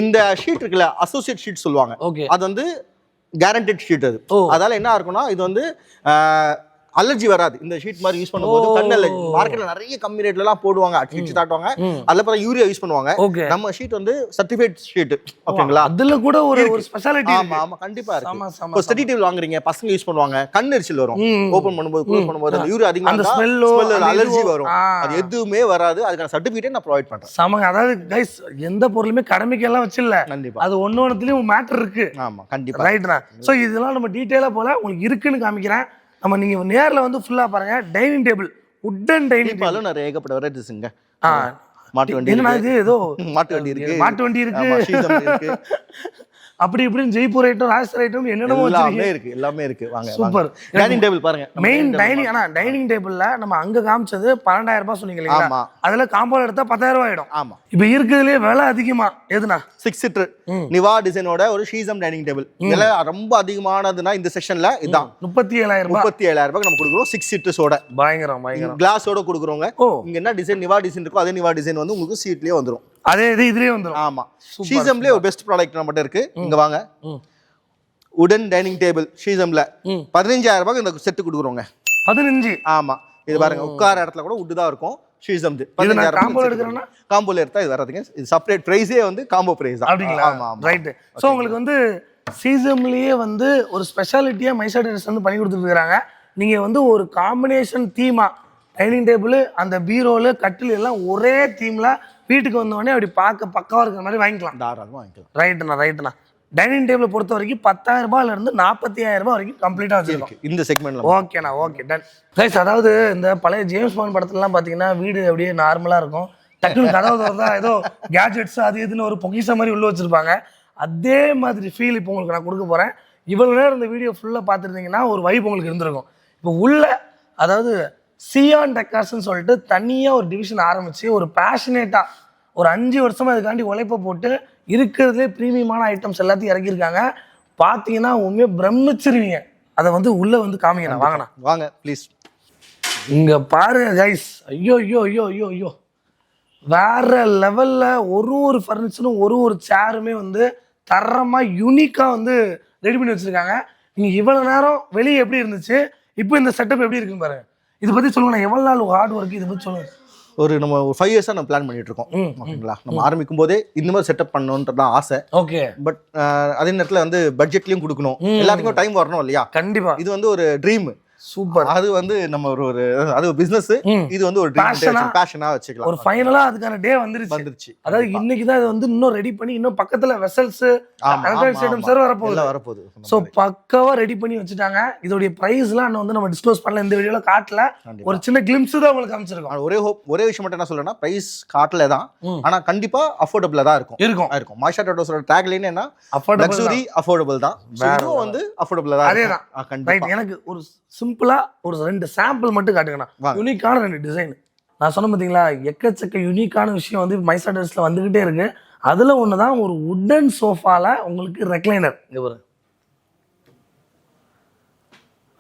Speaker 2: இந்த ஷீட் இருக்குல்ல, அசோசியேட் ஷீட் சொல்லுவாங்க. அது வந்து கேரண்டட் ஷீட். அது அதால என்ன இருக்கும்னா, இது வந்து அலர்ஜி வராது. இந்த ஷீட் மாதிரி யூஸ் பண்ணும்போது கண் அலர்ஜி. மார்க்கெட்ல நிறைய கம்மி ரேட்ல எல்லாம் போடுவாங்க, அடிச்சு தாட்டுவாங்க. அதுல அப்புறம் யூரியா யூஸ் பண்ணுவாங்க. நம்ம ஷீட் வந்து சர்டிஃபைட் ஷீட். ஓகேங்களா?
Speaker 1: அதுல கூட ஒரு ஸ்பெஷாலிட்டி இருக்கு.
Speaker 2: ஆமா கண்டிப்பா இருக்கு. இப்போ ஸ்டடி டேபிள் வாங்குறீங்க, பசங்க யூஸ் பண்ணுவாங்க, கண் எரிச்சல் வரும். ஓபன் பண்ணும்போது க்ளோஸ் பண்ணும்போது அந்த யூரியா அதிகமா இருந்தா ஸ்மெல் அலர்ஜி வரும். அது எதுவுமே வராது. அதுக்கான சர்டிஃபிகேட் நான் ப்ரொவைட் பண்றேன்.
Speaker 1: சமங்க. அதாவது கைஸ், எந்த பொருளுமே கடமைக்கு எல்லாம் வச்சில்ல.
Speaker 2: கண்டிப்பா.
Speaker 1: அது ஒன்னொன்னுலயும் மேட்டர் இருக்கு.
Speaker 2: ஆமா கண்டிப்பா.
Speaker 1: ரைட்னா. சோ இதெல்லாம் நம்ம டீடைலா போல உங்களுக்கு இருக்குன்னு காமிக்கிறேன். நம்ம நீங்க நேர்ல வந்து ஃபுல்லா பாருங்க. Dining table, wooden dining table
Speaker 2: நிறைய ஏகப்பட்ட வெரைட்டிஸ்ங்க. மாட்டு வண்டி
Speaker 1: என்ன இது? ஏதோ
Speaker 2: மாட்டு வண்டி இருக்கு,
Speaker 1: மாட்டு வண்டி இருக்கு, அப்படி இப்படின்னு ஜெய்ப்பூர் ஐட்டம், ராஜஸ்தான் ஐட்டம், என்னென்னமோ
Speaker 2: எல்லாமே இருக்கு. வாங்க
Speaker 1: சூப்பர்.
Speaker 2: டைனிங் டேபிள் பாருங்க.
Speaker 1: Main dining. ஆனா டைனிங் டேபிள்ல நம்ம அங்க காமிச்சது 12000 ரூபாய் சொன்னீங்க இல்லையா? அதுல காம்பவுண்ட் எடுத்தா 10000 ரூபாய் ஆயிடும்.
Speaker 2: ஆமா.
Speaker 1: இப்ப இருக்கிறதுலயே விலை அதிகமா எதுனா
Speaker 2: 6 சீட்டர் நிவா டிசைனோட ஒரு ஷீசம் டைனிங் டேபிள். விலை ரொம்ப அதிகமானதுன்னா இந்த செக்ஷன்ல இதான்
Speaker 1: 37000
Speaker 2: ரூபாய் நம்ம கொடுக்குறோம். 6 சீட்டர்ஸோட
Speaker 1: பயங்கரம்
Speaker 2: கிளாஸோட கொடுக்குறோங்க. இங்க என்ன டிசைன் நிவா டிசைன் இருக்கோ அதே நிவா டிசைன் வந்து உங்களுக்கு சீட்லயே வந்துரும்.
Speaker 1: அதே இதுலயே வந்துரும்.
Speaker 2: ஆமா, ஷீசம்லயே ஒரு பெஸ்ட் ப்ராடக்ட் நம்மகிட்ட இருக்கு. இங்க வாங்க, உடன் டைனிங் டேபிள் ஷீசம்ல 15,000 ரூபாய்க்கு இந்த செட் கொடுக்குறோங்க.
Speaker 1: 15?
Speaker 2: ஆமா, இது பாருங்க, உட்கார இடத்துல கூட உட் தான் இருக்கும். ஷீசம்
Speaker 1: காம்போ எடுக்கிறேன்னா
Speaker 2: காம்போல எடுத்தா இது வர்றதுங்க. இது செப்பரேட் பிரைஸே வந்து காம்போ பிரைஸ் தான்.
Speaker 1: அப்படிங்களா? ஆமா, ரைட். சோ உங்களுக்கு வந்து சீசம்லயே வந்து ஒரு ஸ்பெஷாலிட்டியா மைசா ட்ரேடர்ஸ் வந்து பண்ணி கொடுத்துட்டு இருக்காங்க. நீங்க வந்து ஒரு காம்பினேஷன் தீமா டைனிங் டேபிள், அந்த பீரோல, கட்டில் எல்லாம் ஒரே தீம்ல வீட்டுக்கு வந்தோடனே அப்படி பார்க்க பக்காவா இருக்கிற மாதிரி வாங்கிக்கலாம்.
Speaker 2: தாராளமா வாங்கிக்கலாம்.
Speaker 1: ரைட்டுண்ணா. டைனிங் டேபிள் பொறுத்த வரைக்கும் 10,000 ரூபாயில இருந்து 45,000 ரூபாய் வரைக்கும் கம்ப்ளீட்டா வச்சிருக்கோம்
Speaker 2: இந்த செக்மெண்ட்ல.
Speaker 1: ஓகேண்ணா, ஓகே, டன். கைஸ், அதாவது இந்த பழைய ஜேம்ஸ் பாண்ட் படத்துலலாம் பாத்தீங்கன்னா வீடு அப்படியே நார்மலா இருக்கும். டக்குனு கதவு திறந்தா ஏதோ கேஜெட்ஸ் அது இதுன்னு ஒரு பொக்கிஷ மாதிரி உள்ள வச்சிருப்பாங்க. அதே மாதிரி ஃபீல் இப்போ உங்களுக்கு நான் கொடுக்க போறேன். இவ்வளவு நேரம் இந்த வீடியோ ஃபுல்லா பார்த்துருந்தீங்கன்னா ஒரு வைப் உங்களுக்கு இருந்திருக்கும். இப்போ உள்ள அதாவது சியான் டெக்கார்ஸ்ன்னு சொல்லிட்டு தனியா ஒரு டிவிஷன் ஆரம்பிச்சு ஒரு பேஷனேட்டா ஒரு 5 வருஷமா இதுக்காண்டி உழைப்ப போட்டு இருக்கிறதுலே ப்ரீமியமான ஐட்டம்ஸ் எல்லாத்தையும் இறக்கியிருக்காங்க. பார்த்தீங்கன்னா உண்மையாக பிரமிச்சிருவீங்க. அதை வந்து உள்ள வந்து காமிங்கண்ணா. வாங்கண்ணா,
Speaker 2: வாங்க ப்ளீஸ்.
Speaker 1: இங்க பாருங்க கைஸ், ஐயோ வேற லெவல்ல ஒரு ஃபர்னிச்சரும் ஒரு சேருமே வந்து தரமா யூனிக்கா வந்து ரெடி பண்ணி வச்சிருக்காங்க. நீங்க இவ்வளவு நேரம் வெளியே எப்படி இருந்துச்சு, இப்போ இந்த செட்டப் எப்படி இருக்குன்னு பாருங்க. இதை பத்தி சொல்லுங்க, எவ்வளவு நாள் ஹார்ட் ஒர்க், இதை பத்தி சொல்லுங்க.
Speaker 2: நம்ம ஒரு 5 இயர்ஸா நம்ம பிளான் பண்ணிட்டு இருக்கோம். ஓகேங்களா? நம்ம ஆரம்பிக்கும் போதே இந்த மாதிரி செட்டப் பண்ணணும்ன்றதான் ஆசை.
Speaker 1: ஓகே.
Speaker 2: பட் அதே நேரத்துல வந்து பட்ஜெட்லயும் கொடுக்கணும், எல்லாத்துக்கும் டைம் வரணும் இல்லையா?
Speaker 1: கண்டிப்பா.
Speaker 2: இது வந்து ஒரு ட்ரீம்.
Speaker 1: சூப்பர்.
Speaker 2: அது வந்து நம்ம அது பிசினஸ், இது வந்து ஒரு பேஷனா வச்சுக்கலாம்.
Speaker 1: ஒரு ஃபைனலா அதுக்கான டே வந்துருச்சு. அதாவது இன்னைக்கு தான் இது வந்து இன்னும் ரெடி பண்ணி இன்னும் பக்கத்துல வெசல்ஸ் சர்வர் வரப்போகுது. சோ பக்காவா ரெடி பண்ணி வச்சுட்டாங்க. இதோட பிரைஸ்லாம் வந்து நம்ம டிஸ்க்ளோஸ் பண்ணல, இந்த வீடியோல காட்டல. ஒரு சின்ன கிளிம்ஸ் தான் உங்களுக்கு காமிச்சிருக்கோம்.
Speaker 2: ஒரே விஷயம் மட்டும் என்ன சொல்றேன்னா, பிரைஸ் காட்டல தான், ஆனா கண்டிப்பா அஃபோர்டபுளா தான் இருக்கும். மைசா ட்ரேடர்ஸோட டேக் லைன் என்ன, லக்ஸரி அஃபோர்டபுள் தான். இதுவும் வந்து அஃபோர்டபுளா தான்.
Speaker 1: அதேதான். கண்டிப்பா. எனக்கு ஒரு சிம்பிளா ஒரு 2 சாம்பிள் மட்டும் காட்டுங்கண்ணா. யூனிக்கான 2 டிசைன் நான் சொன்ன பார்த்தீங்களா, எக்கச்சக்க யூனிக்கான விஷயம் வந்து மைசா ட்ரேடர்ஸ்ல வந்துகிட்டே இருக்கு. அதுல ஒண்ணுதான் ஒரு உட்டன் சோஃபால உங்களுக்கு ரெக்லைனர்.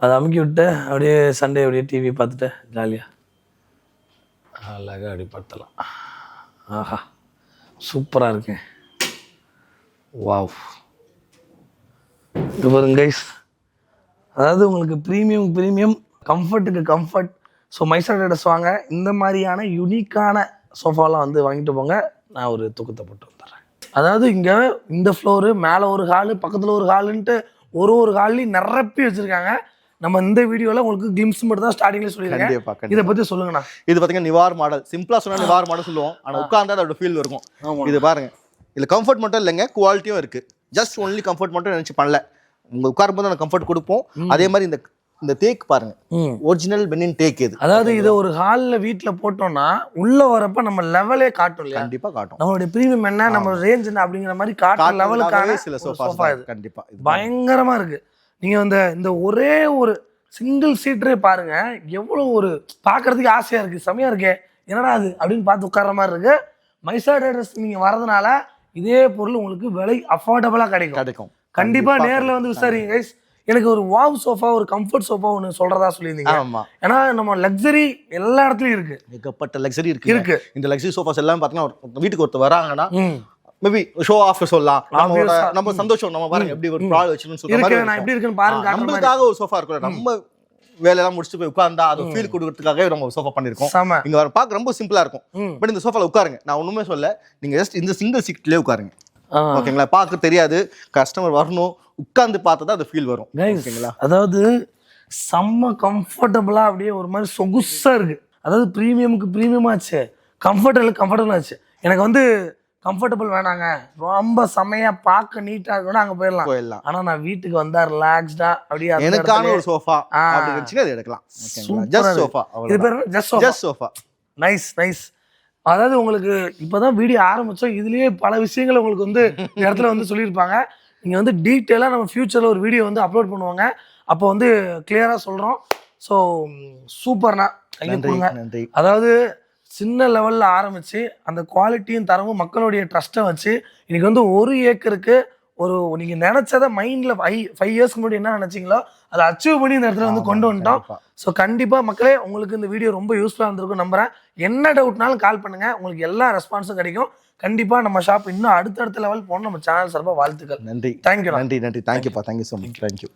Speaker 1: அதை அமுக்கி விட்டு அப்படியே சண்டே அப்படியே டிவி பார்த்துட்டு ஜாலியா அழகா அப்படி படுத்தலாம். ஆஹா, சூப்பரா இருக்கு. வாவ், இது பாருங்க கைஸ். அதாவது உங்களுக்கு premium, கம்ஃபர்ட்டுக்கு comfort. So Mieza traders வாங்க, இந்த மாதிரியான யூனிக்கான சோஃபாலாம் வந்து வாங்கிட்டு போங்க. நான் ஒரு தூக்கத்தை போட்டு வந்துடுறேன். அதாவது இங்கே இந்த ஃப்ளோரு, மேலே ஒரு ஹாலு, பக்கத்தில் ஒரு ஹாலுன்ட்டு ஒரு ஹால்லையும் நிரப்பி வச்சுருக்காங்க. நம்ம இந்த வீடியோவில் உங்களுக்கு கிளிம்ஸ் மட்டும் தான் ஸ்டார்டிங்லேயே சொல்லியிருக்கேன். இதை பற்றி சொல்லுங்கண்ணா.
Speaker 2: இது பார்த்தீங்கன்னா நிவார் மாடல். சிம்பிளாக சொன்னால் நிவார் மாடல் சொல்லுவோம், ஆனால் உட்கார்ந்தா அதோட ஃபீல் இருக்கும். இது பாருங்க, இதில் கம்ஃபர்ட் மட்டும் இல்லைங்க, குவாலிட்டியும் இருக்குது. ஜஸ்ட் ஒன்லி கம்ஃபர்ட் மட்டும் நினச்சி பண்ணல, உங்க உட்காரும்போது அந்த கம்ஃபர்ட் கொடுப்போம். அதே மாதிரி இந்த தேக் பாருங்க, ஒரிஜினல் பெனின் தேக். இது
Speaker 1: அதாவது இது ஒரு ஹால்ல வீட்ல போட்டோம்னா உள்ள வரப்ப நம்ம லெவலே காட்டும் இல்லையா?
Speaker 2: கண்டிப்பா காட்டும்.
Speaker 1: நம்மளுடைய பிரீமியம் என்ன, நம்ம ரேஞ்ச் என்ன அப்படிங்கிற மாதிரி காட்டும் லெவலுக்காக
Speaker 2: சில சோஃபா இது கண்டிப்பா
Speaker 1: பயங்கரமா இருக்கு. நீங்க இந்த ஒரே ஒரு சிங்கிள் சீட்டரே பாருங்க, எவ்வளவு ஒரு பாக்குறதுக்கு ஆசையா இருக்கு, செமையா இருக்கு. என்னடா அது அப்படின்னு பார்த்து உட்கார்ற மாதிரி இருக்கு. மைசா ட்ரேடர்ஸ் நீங்க வரதுனால இதே பொருள் உங்களுக்கு விலை அஃபோர்டபுளா கிடைக்கும். கண்டிப்பா நேர்ல வந்து விசாரிங்க கைஸ். எனக்கு ஒரு வாவ் சோஃபா, ஒரு கம்ஃபர்ட் சோஃபா ஒன்று சொல்றதா சொல்லியிருந்தீங்க. ஏன்னா நம்ம லக்ஸரி எல்லா இடத்துலயும் இருக்கு,
Speaker 2: ஏகப்பட்ட லக்ஸரி இருக்கு. இந்த லக்ஸரி சோஃபாஸ் எல்லாம் பார்த்தீங்கன்னா வீட்டுக்கு ஒருத்தர் வராங்கன்னா மேபி ஷோ ஆஃப் சொல்லலாம், நம்ம சந்தோஷம். நம்ம பாருங்க எப்படி ஒரு ப்ராடக்ட் வச்சுன்னு சொல்றாங்க, நான் எப்படி இருக்குன்னு பாருங்க. நம்மளுக்காக ஒரு சோஃபா இருக்கு, நம்ம வேலையெல்லாம் முடிச்சுட்டு போய் உட்கார்ந்தா அது ஃபீல் கொடுக்கறதுக்காகவே நம்ம சோஃபா பண்ணிருக்கோம். இங்க வர பார்க்க ரொம்ப சிம்பிளா இருக்கும். பட் இந்த சோஃபால உட்காருங்க, நான் ஒண்ணுமே சொல்ல, நீங்க ஜஸ்ட் இந்த சிங்கிள் சீட்லயே உட்காருங்க. ஓகேங்களா? பார்க்க தெரியாது, கஸ்டமர் வரணும், உட்கார்ந்து பார்த்தா அது ஃபீல் வரும். ஓகேங்களா?
Speaker 1: அதாவது செம்ம கம்ஃபர்டபுளா அப்படியே ஒரு மாதிரி சொகுசா இருக்கு. அதாவது பிரீமியமுக்கு பிரீமியம் ஆச்சு, கம்ஃபர்டபுள் ஆச்சு. எனக்கு வந்து கம்ஃபர்டபுள் வேணாங்க, ரொம்ப செமையா பார்க்க நீட்டா இருக்கணும், அங்க போயிடலாம். ஆனா நான் வீட்டுக்கு வந்தா ரிலாக்ஸ்டா அப்படியே
Speaker 2: எனக்கான ஒரு சோஃபா அப்படி இருந்துச்சுன்னா அது எடுக்கலாம். Just sofa.
Speaker 1: இது பேர் ஜஸ்ட் சோஃபா. நைஸ். அதாவது உங்களுக்கு இப்பதான் வீடியோ ஆரம்பிச்சோம், இதுலயே பல விஷயங்கள் உங்களுக்கு வந்து இந்த இடத்துல வந்து சொல்லியிருப்பாங்க. நீங்க வந்து டீட்டெயிலா நம்ம ஃபியூச்சர்ல ஒரு வீடியோ வந்து அப்லோட் பண்ணுவாங்க, அப்போ வந்து கிளியரா சொல்றோம். ஸோ சூப்பர்னா, நன்றி. அதாவது சின்ன லெவல்ல ஆரம்பிச்சு அந்த குவாலிட்டியும் தரவும் மக்களுடைய ட்ரஸ்ட்டை வச்சு இன்னைக்கு வந்து 1 ஏக்கருக்கு ஒரு நீங்க நினைச்சதை மைண்ட்ல 5 இயர்ஸ்க்கு முன்னாடி என்ன நினைச்சீங்களோ அதை அச்சீவ் பண்ணி இந்த இடத்துல வந்து கொண்டு வந்துட்டோம். ஸோ கண்டிப்பா மக்களே உங்களுக்கு இந்த வீடியோ ரொம்ப யூஸ்ஃபுல்லா இருந்திருக்கும் நம்புறேன். என்ன டவுட்னாலும் கால் பண்ணுங்க, உங்களுக்கு எல்லா ரெஸ்பான்ஸும் கிடைக்கும். கண்டிப்பா நம்ம ஷாப் இன்னும் அடுத்தடுத்த லெவல் போகணும். நம்ம சேனல் சார்பா வாழ்த்துக்கள்.
Speaker 2: நன்றி
Speaker 1: தேங்க்யூ.
Speaker 2: நன்றி நன்றி. தேங்க்யூப்பா, தேங்க்யூ ஸோ மச். தேங்க்யூ.